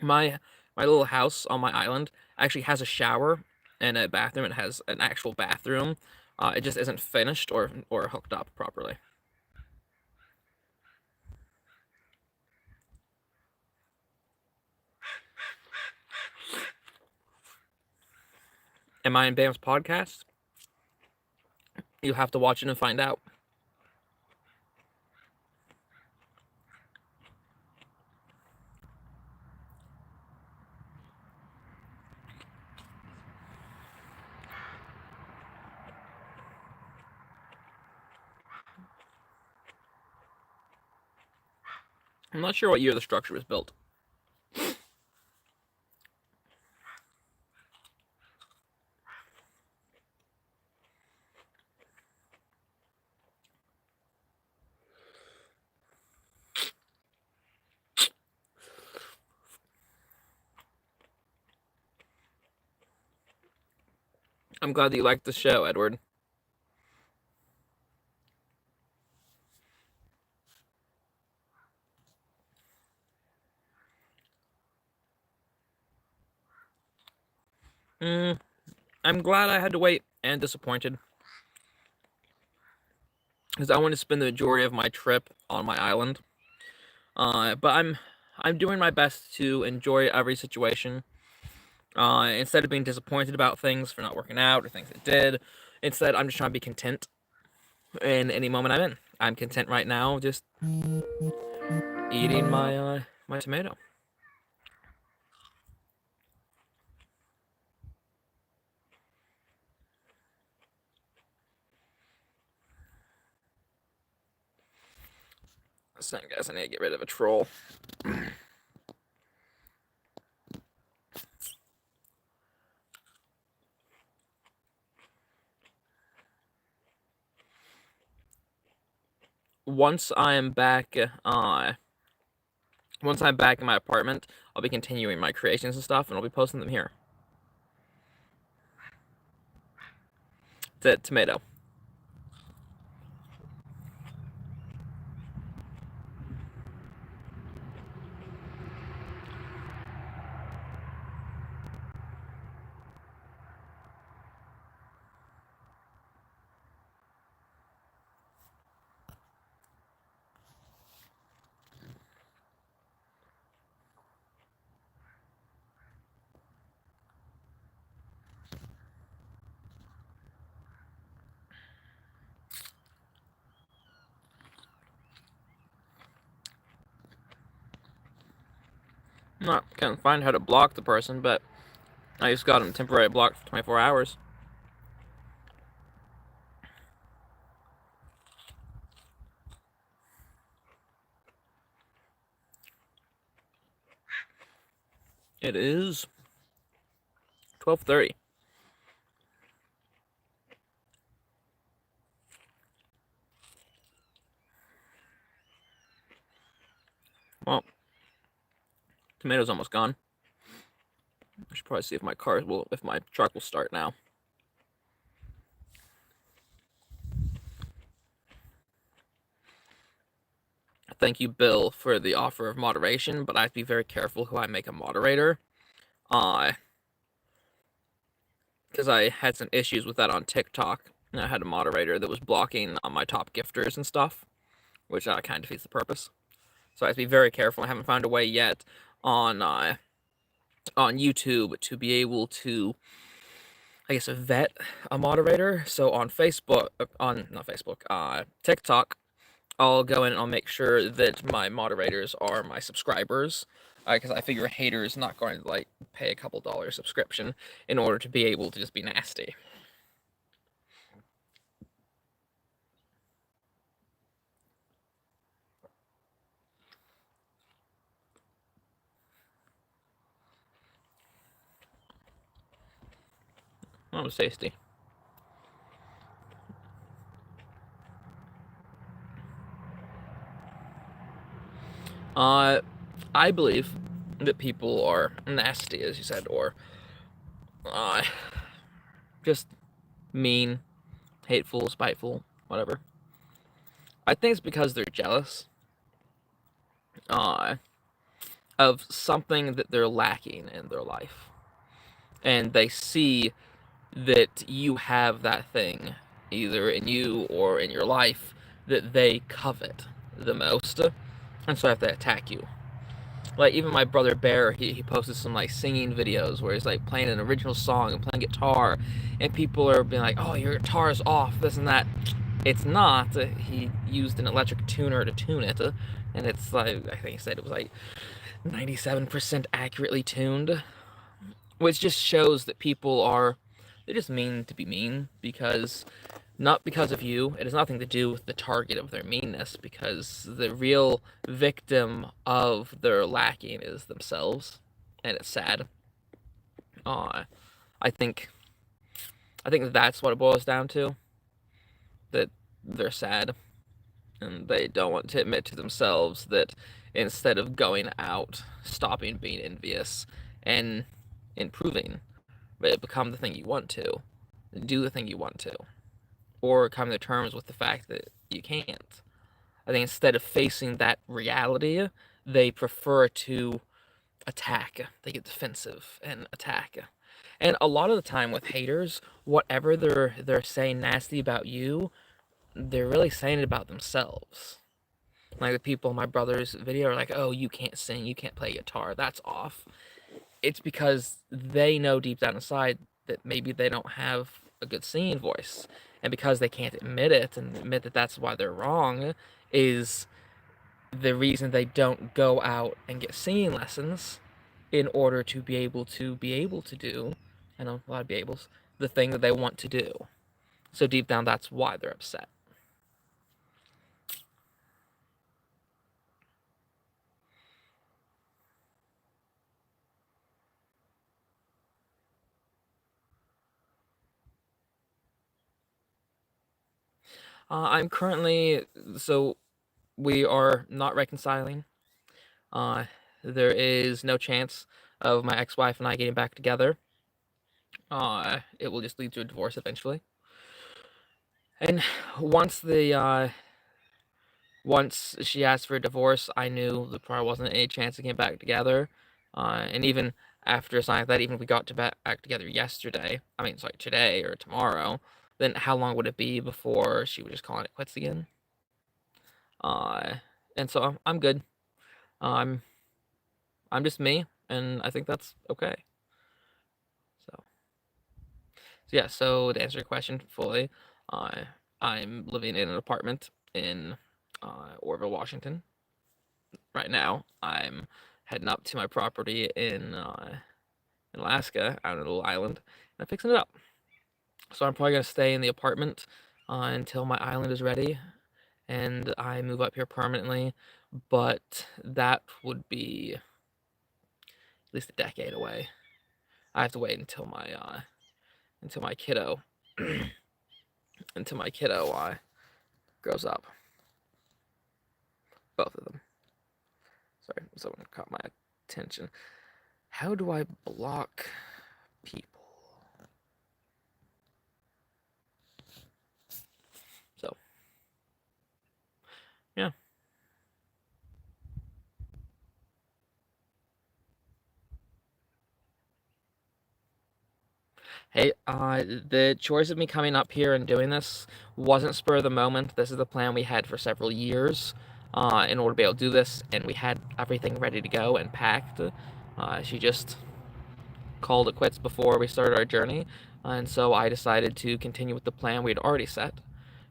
my little house on my island actually has a shower and a bathroom. It has an actual bathroom. It just isn't finished or hooked up properly. Am I in Bam's podcast? You have to watch it and find out. I'm not sure what year the structure was built. I'm glad that you liked the show, Edward. I'm glad I had to wait and disappointed. Because I want to spend the majority of my trip on my island. But I'm doing my best to enjoy every situation. Instead of being disappointed about things for not working out or things that did, instead I'm just trying to be content in any moment I'm in. I'm content right now, just eating my tomato. So, guys, I need to get rid of a troll. Once I am back, once I'm back in my apartment, I'll be continuing my creations and stuff, and I'll be posting them here. The tomato. Can't find how to block the person, but I just got him temporary blocked for 24 hours. It is 12:30. Well, tomato's almost gone. should probably see if my truck will start now. Thank you, Bill, for the offer of moderation, but I have to be very careful who I make a moderator. Because I had some issues with that on TikTok. And I had a moderator that was blocking my top gifters and stuff, which kind of defeats the purpose. So I have to be very careful. I haven't found a way yet on YouTube to be able to, I guess, vet a moderator. So on Facebook, TikTok, I'll go in and I'll make sure that my moderators are my subscribers, because I figure a hater is not going to like pay a couple $1 subscription in order to be able to just be nasty. Oh, it was tasty. I believe that people are nasty, as you said, or just mean, hateful, spiteful, whatever. I think it's because they're jealous of something that they're lacking in their life. And they see that you have that thing, either in you or in your life, that they covet the most. And so I have to attack you. Like, even my brother Bear, he posted some, like, singing videos where he's, like, playing an original song and playing guitar, and people are being like, oh, your guitar's off, this and that. It's not. He used an electric tuner to tune it, and it's, like, I think he said it was, like, 97% accurately tuned, which just shows that people are, they just mean to be mean, because not because of you. It has nothing to do with the target of their meanness, because the real victim of their lacking is themselves, and it's sad. I think that's what it boils down to. That they're sad, and they don't want to admit to themselves that instead of going out, stopping being envious, and improving, become the thing you want to, do the thing you want to, or come to terms with the fact that you can't. I think instead of facing that reality, they prefer to attack. They get defensive and attack. And a lot of the time with haters, whatever they're saying nasty about you, they're really saying it about themselves. Like the people in my brother's video are like, "Oh, you can't sing, you can't play guitar, that's off." It's because they know deep down inside that maybe they don't have a good singing voice, and because they can't admit it and admit that that's why they're wrong, is the reason they don't go out and get singing lessons in order to be able to do, I know a lot of be ables, the thing that they want to do. So deep down, that's why they're upset. I'm currently, so we are not reconciling. Uh, there is no chance of my ex-wife and I getting back together. It will just lead to a divorce eventually. And once once she asked for a divorce, I knew there probably wasn't any chance of getting back together. And even after something like that, even if we got to back together yesterday, today or tomorrow, then how long would it be before she would just call it quits again? And so I'm good. I'm I'm just me, and I think that's okay. So, so yeah. So to answer your question fully, I'm living in an apartment in Orville, Washington. Right now, I'm heading up to my property in Alaska, out on a little island, and I'm fixing it up. So I'm probably gonna stay in the apartment until my island is ready, and I move up here permanently. But that would be at least a decade away. I have to wait until my kiddo grows up. Both of them. Sorry, someone caught my attention. How do I block people. So, yeah. Hey, the choice of me coming up here and doing this wasn't spur of the moment. This is the plan we had for several years, in order to be able to do this, and we had everything ready to go and packed. She just called it quits before we started our journey, and so I decided to continue with the plan we had already set.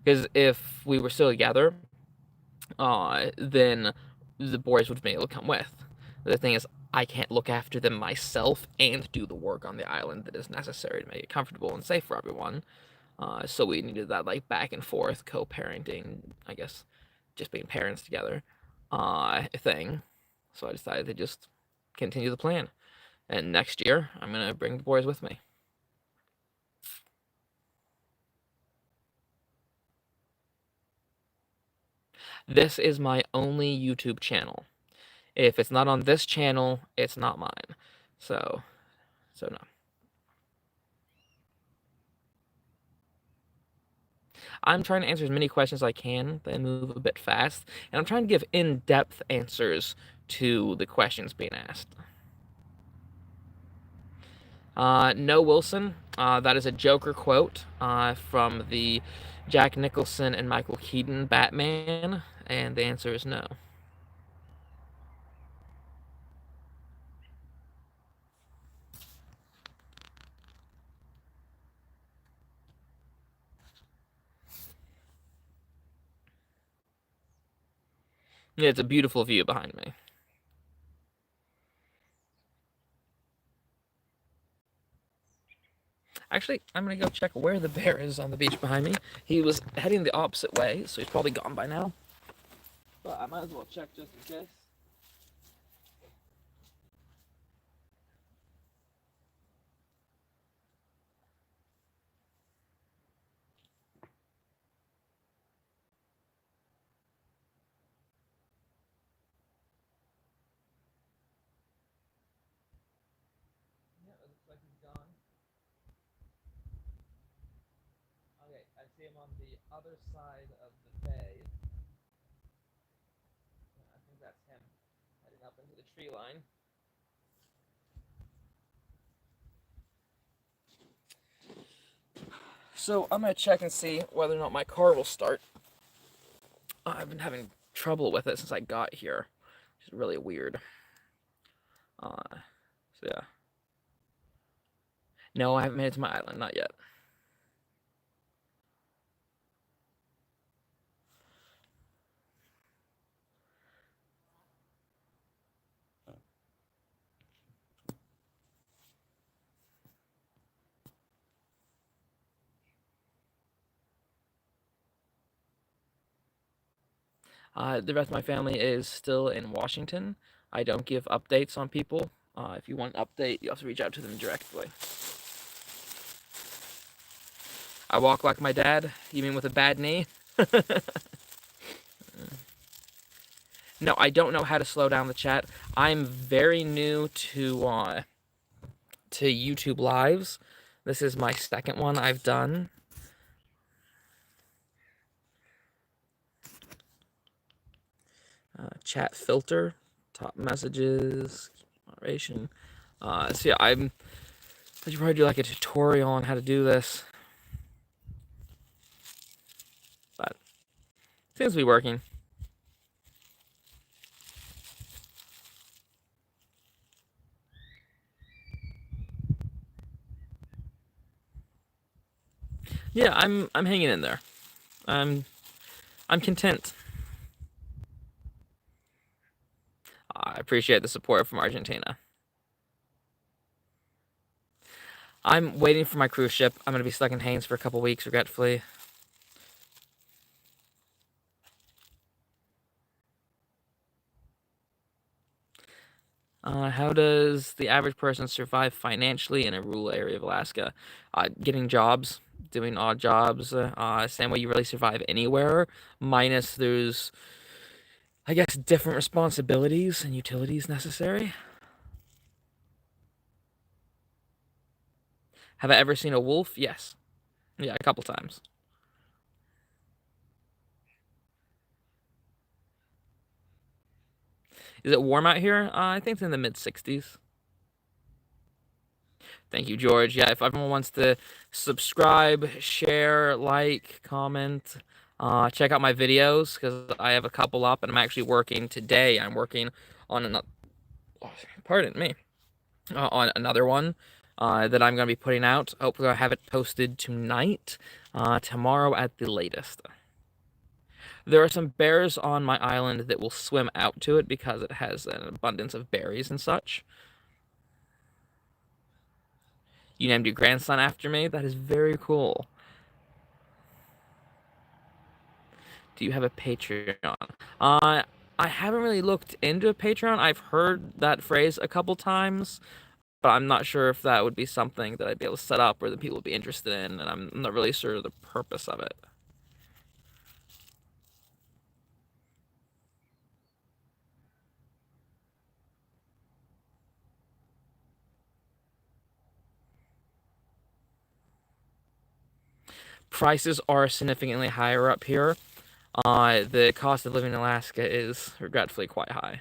Because if we were still together, then the boys would be able to come with. The thing is, I can't look after them myself and do the work on the island that is necessary to make it comfortable and safe for everyone. So we needed that like back and forth co-parenting, I guess, just being parents together, thing. So I decided to just continue the plan. And next year, I'm gonna bring the boys with me. This is my only YouTube channel. If it's not on this channel, it's not mine. So, no. I'm trying to answer as many questions as I can, then move a bit fast, and I'm trying to give in-depth answers to the questions being asked. No, Wilson. That is a Joker quote from the Jack Nicholson and Michael Keaton Batman, and the answer is no. Yeah, it's a beautiful view behind me. Actually, I'm gonna go check where the bear is on the beach behind me. He was heading the opposite way, so he's probably gone by now. But I might as well check just in case. Yeah, it looks like he's gone. Okay, I see him on the other side of the bay. I think that's him heading up into the tree line. So I'm gonna check and see whether or not my car will start. I've been having trouble with it since I got here, which is really weird. Uh, so yeah. No, I haven't made it to my island, not yet. The rest of my family is still in Washington. I don't give updates on people. If you want an update, you have to reach out to them directly. I walk like my dad. You mean with a bad knee? No, I don't know how to slow down the chat. I'm very new to YouTube Lives. This is my second one I've done. Chat filter, top messages, narration. So yeah, I should probably do like a tutorial on how to do this. But it seems to be working. Yeah, I'm hanging in there. I'm content. I appreciate the support from Argentina. I'm waiting for my cruise ship. I'm gonna be stuck in Haines for a couple weeks, regretfully. How does the average person survive financially in a rural area of Alaska? Getting jobs, doing odd jobs. Same way you really survive anywhere, minus there's, I guess, different responsibilities and utilities necessary. Have I ever seen a wolf? Yes. Yeah, a couple times. Is it warm out here? I think it's in the mid 60s. Thank you, George. Yeah, if everyone wants to subscribe, share, like, comment, check out my videos because I have a couple up, and I'm actually working today. I'm working on another. Pardon me. On another one that I'm going to be putting out. Hopefully, I'll have it posted tonight, tomorrow at the latest. There are some bears on my island that will swim out to it because it has an abundance of berries and such. You named your grandson after me? That is very cool. Do you have a Patreon? I haven't really looked into a Patreon. I've heard that phrase a couple times, but I'm not sure if that would be something that I'd be able to set up or that people would be interested in, and I'm not really sure of the purpose of it. Prices are significantly higher up here. The cost of living in Alaska is regretfully quite high.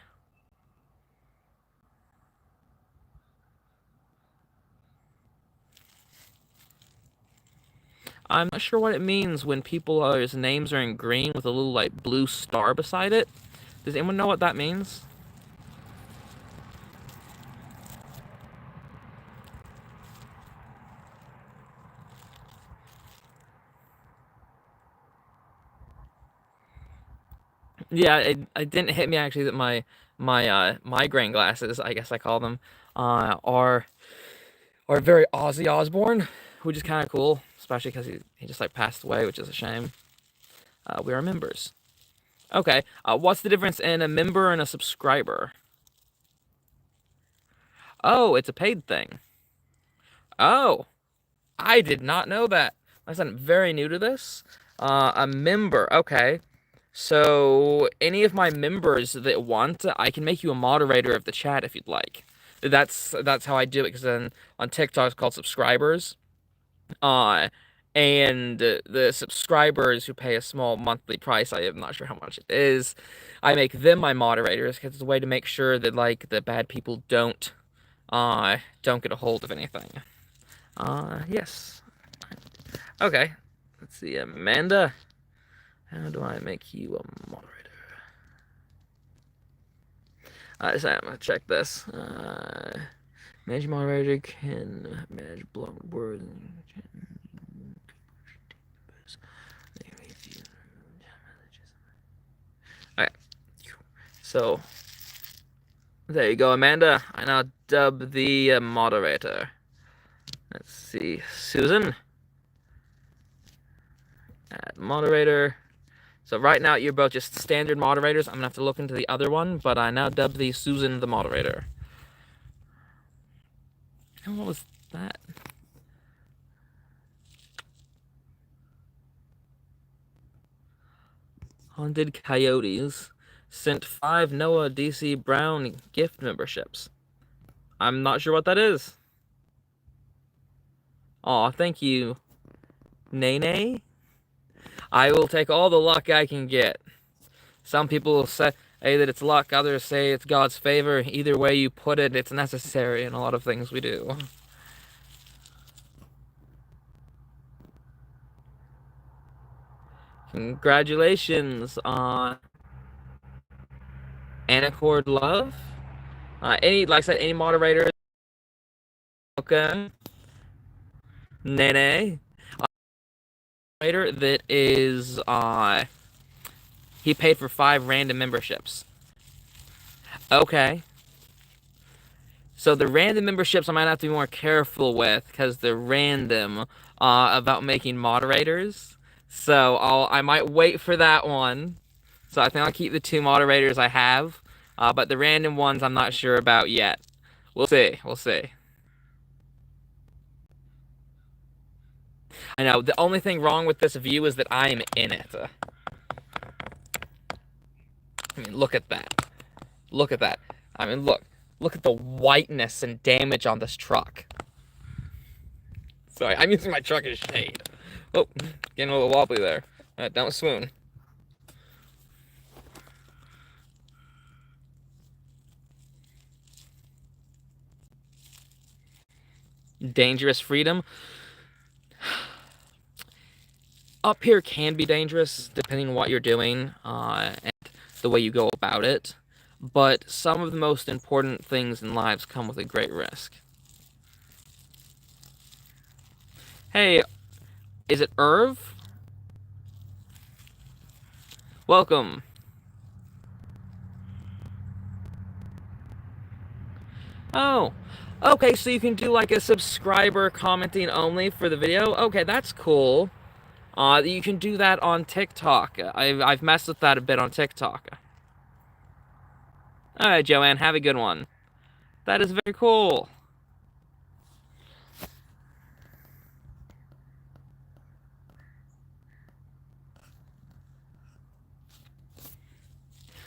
I'm not sure what it means when people's names are in green with a little like blue star beside it. Does anyone know what that means? Yeah, it didn't hit me actually that my migraine glasses, I guess I call them, are very Ozzy Osbourne, which is kind of cool, especially because he just like passed away, which is a shame. We are members. Okay, what's the difference in a member and a subscriber? Oh, it's a paid thing. Oh, I did not know that. I'm very new to this. A member. Okay. So any of my members that want, I can make you a moderator of the chat if you'd like. That's how I do it. Because then on TikTok it's called subscribers. Uh, and the subscribers who pay a small monthly price, I am not sure how much it is. I make them my moderators because it's a way to make sure that like the bad people don't get a hold of anything. Yes. Okay. Let's see, Amanda. How do I make you a moderator? So I'm gonna check this. Manage moderator can manage blown words. Alright. So there you go, Amanda. I now dub the moderator. Let's see, Susan. Add moderator. So right now you're both just standard moderators. I'm gonna have to look into the other one, but I now dub the Susan the moderator. And what was that? Haunted Coyotes sent 5 Noah DC Brown gift memberships. I'm not sure what that is. Aw, thank you, Nene. I will take all the luck I can get. Some people will say that it's luck, others say it's God's favor. Either way you put it, it's necessary in a lot of things we do. Congratulations on Anacord Love. Like I said, any moderators, welcome. Nene. Moderator that is, he paid for 5 random memberships. Okay. So the random memberships I might have to be more careful with because they're random about making moderators. So I might wait for that one. So I think I'll keep the 2 moderators I have. But the random ones I'm not sure about yet. We'll see. We'll see. I know. The only thing wrong with this view is that I am in it. I mean, look at that. Look at that. I mean, look at the whiteness and damage on this truck. Sorry, I'm using my truck as shade. Oh, getting a little wobbly there. Don't swoon. Dangerous freedom. Up here can be dangerous, depending on what you're doing and the way you go about it. But some of the most important things in lives come with a great risk. Hey, is it Irv? Welcome. Oh, okay, so you can do like a subscriber commenting only for the video? Okay, that's cool. You can do that on TikTok. I've messed with that a bit on TikTok. Alright, Joanne, have a good one. That is very cool.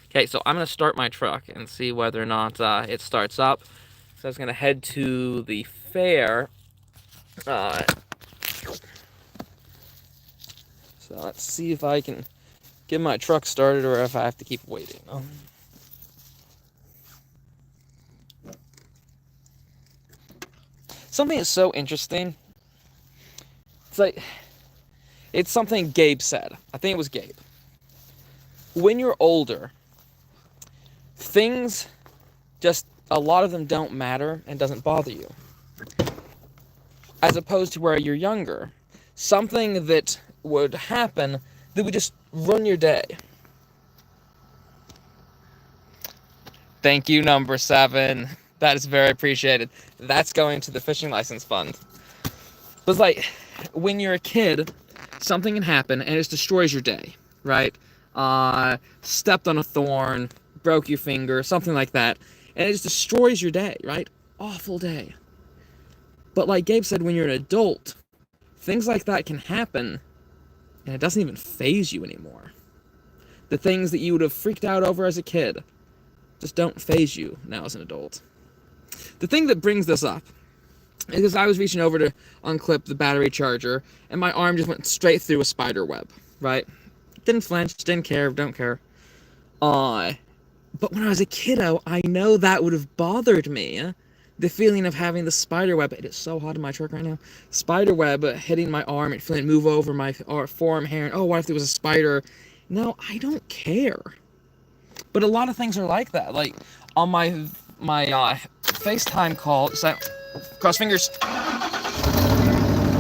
Okay, so I'm going to start my truck and see whether or not it starts up. So I was going to head to the fair. So let's see if I can get my truck started or if I have to keep waiting. Something that's so interesting. It's something Gabe said. I think it was Gabe. When you're older, things a lot of them don't matter and doesn't bother you. As opposed to where you're younger, something that would happen that would just run your day. Thank you, number 7. That is very appreciated. That's going to the fishing license fund. But like, when you're a kid, something can happen and it just destroys your day, right? Stepped on a thorn, broke your finger, something like that. And it just destroys your day, right? Awful day. But like Gabe said, when you're an adult, things like that can happen, and it doesn't even faze you anymore. The things that you would have freaked out over as a kid just don't faze you now as an adult. The thing that brings this up is because I was reaching over to unclip the battery charger, and my arm just went straight through a spider web, right? Didn't flinch, didn't care, don't care. But when I was a kiddo, I know that would have bothered me. The feeling of having the spider web, it is so hot in my truck right now, spider web hitting my arm and feeling it move over my forearm hair, and oh, what if there was a spider? No, I don't care. But a lot of things are like that. Like, on my FaceTime call, so, cross fingers.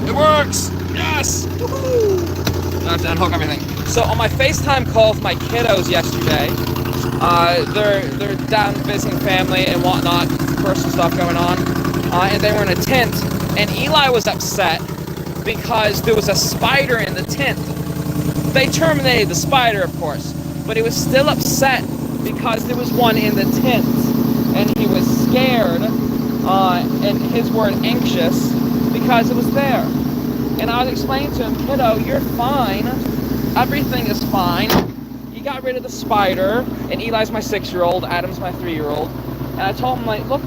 It works! Yes! Woohoo! I have to unhook everything. So on my FaceTime call with my kiddos yesterday, they're down visiting family and whatnot, personal stuff going on, and they were in a tent, and Eli was upset because there was a spider in the tent. They terminated the spider, of course, but he was still upset because there was one in the tent, and he was scared, and his word anxious, because it was there. And I was explaining to him, kiddo, you're fine, everything is fine. You got rid of the spider, and Eli's my 6-year-old, Adam's my 3-year-old, and I told him, like, look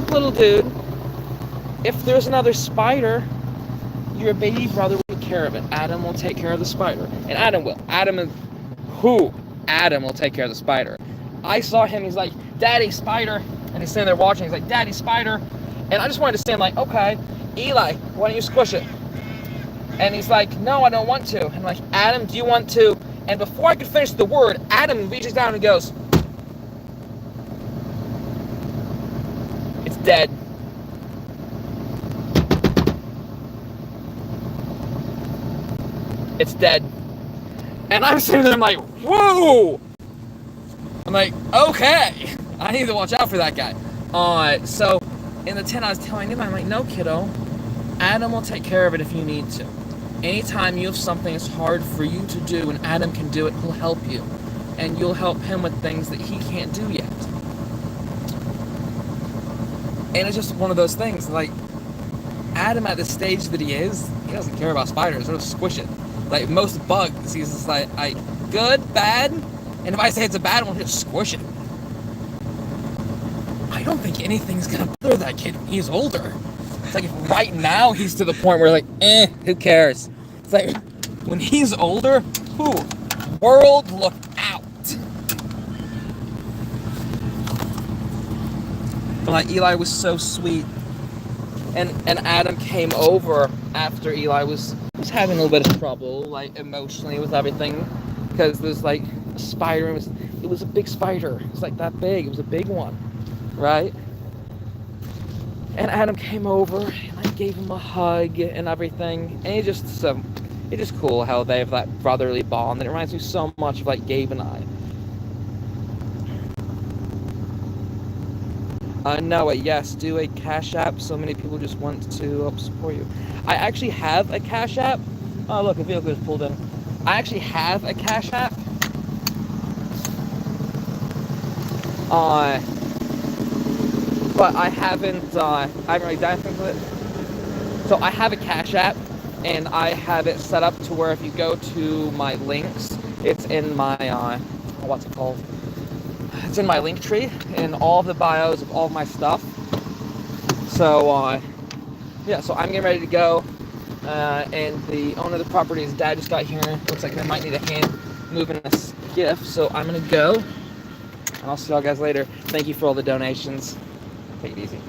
little dude, if there's another spider, your baby brother will take care of it. Adam will take care of the spider, and Adam will. Adam will take care of the spider. I saw him, he's like, Daddy, spider, and he's standing there watching, he's like, Daddy, spider, and I just wanted to stand like, okay, Eli, why don't you squish it? And he's like, no, I don't want to. And I'm like, Adam, do you want to? And before I could finish the word, Adam reaches down and goes, it's dead. It's dead. And I'm sitting there, I'm like, whoa! I'm like, okay, I need to watch out for that guy. So in the tent I was telling him, I'm like, no, kiddo, Adam will take care of it if you need to. Anytime you have something that's hard for you to do and Adam can do it, he'll help you. And you'll help him with things that he can't do yet. And it's just one of those things, like, Adam at the stage that he is, he doesn't care about spiders, he'll squish it. Like, most bugs, he's just like good, bad, and if I say it's a bad one, he'll just squish it. I don't think anything's gonna bother that kid when he's older. It's like if right now he's to the point where like, who cares? It's like when he's older, whew, world look out. But like Eli was so sweet. And Adam came over after Eli was having a little bit of trouble, like emotionally with everything, because there's like a spider. It was a big spider. It was like that big. It was a big one, right? And Adam came over and I gave him a hug and everything. And it's just cool how they have that brotherly bond. And it reminds me so much of like Gabe and I. Noah, yes, do a Cash App. So many people just want to help support you. I actually have a Cash App. Oh, look, a vehicle is pulled in. I actually have a Cash App. But I haven't really done anything with it. So I have a Cash App, and I have it set up to where if you go to my links, it's in my, what's it called? It's in my link tree, in all of the bios of all of my stuff. So, yeah, so I'm getting ready to go. And the owner of the property, his dad just got here. Looks like they might need a hand moving a skiff. So I'm going to go. And I'll see y'all guys later. Thank you for all the donations. Take it easy.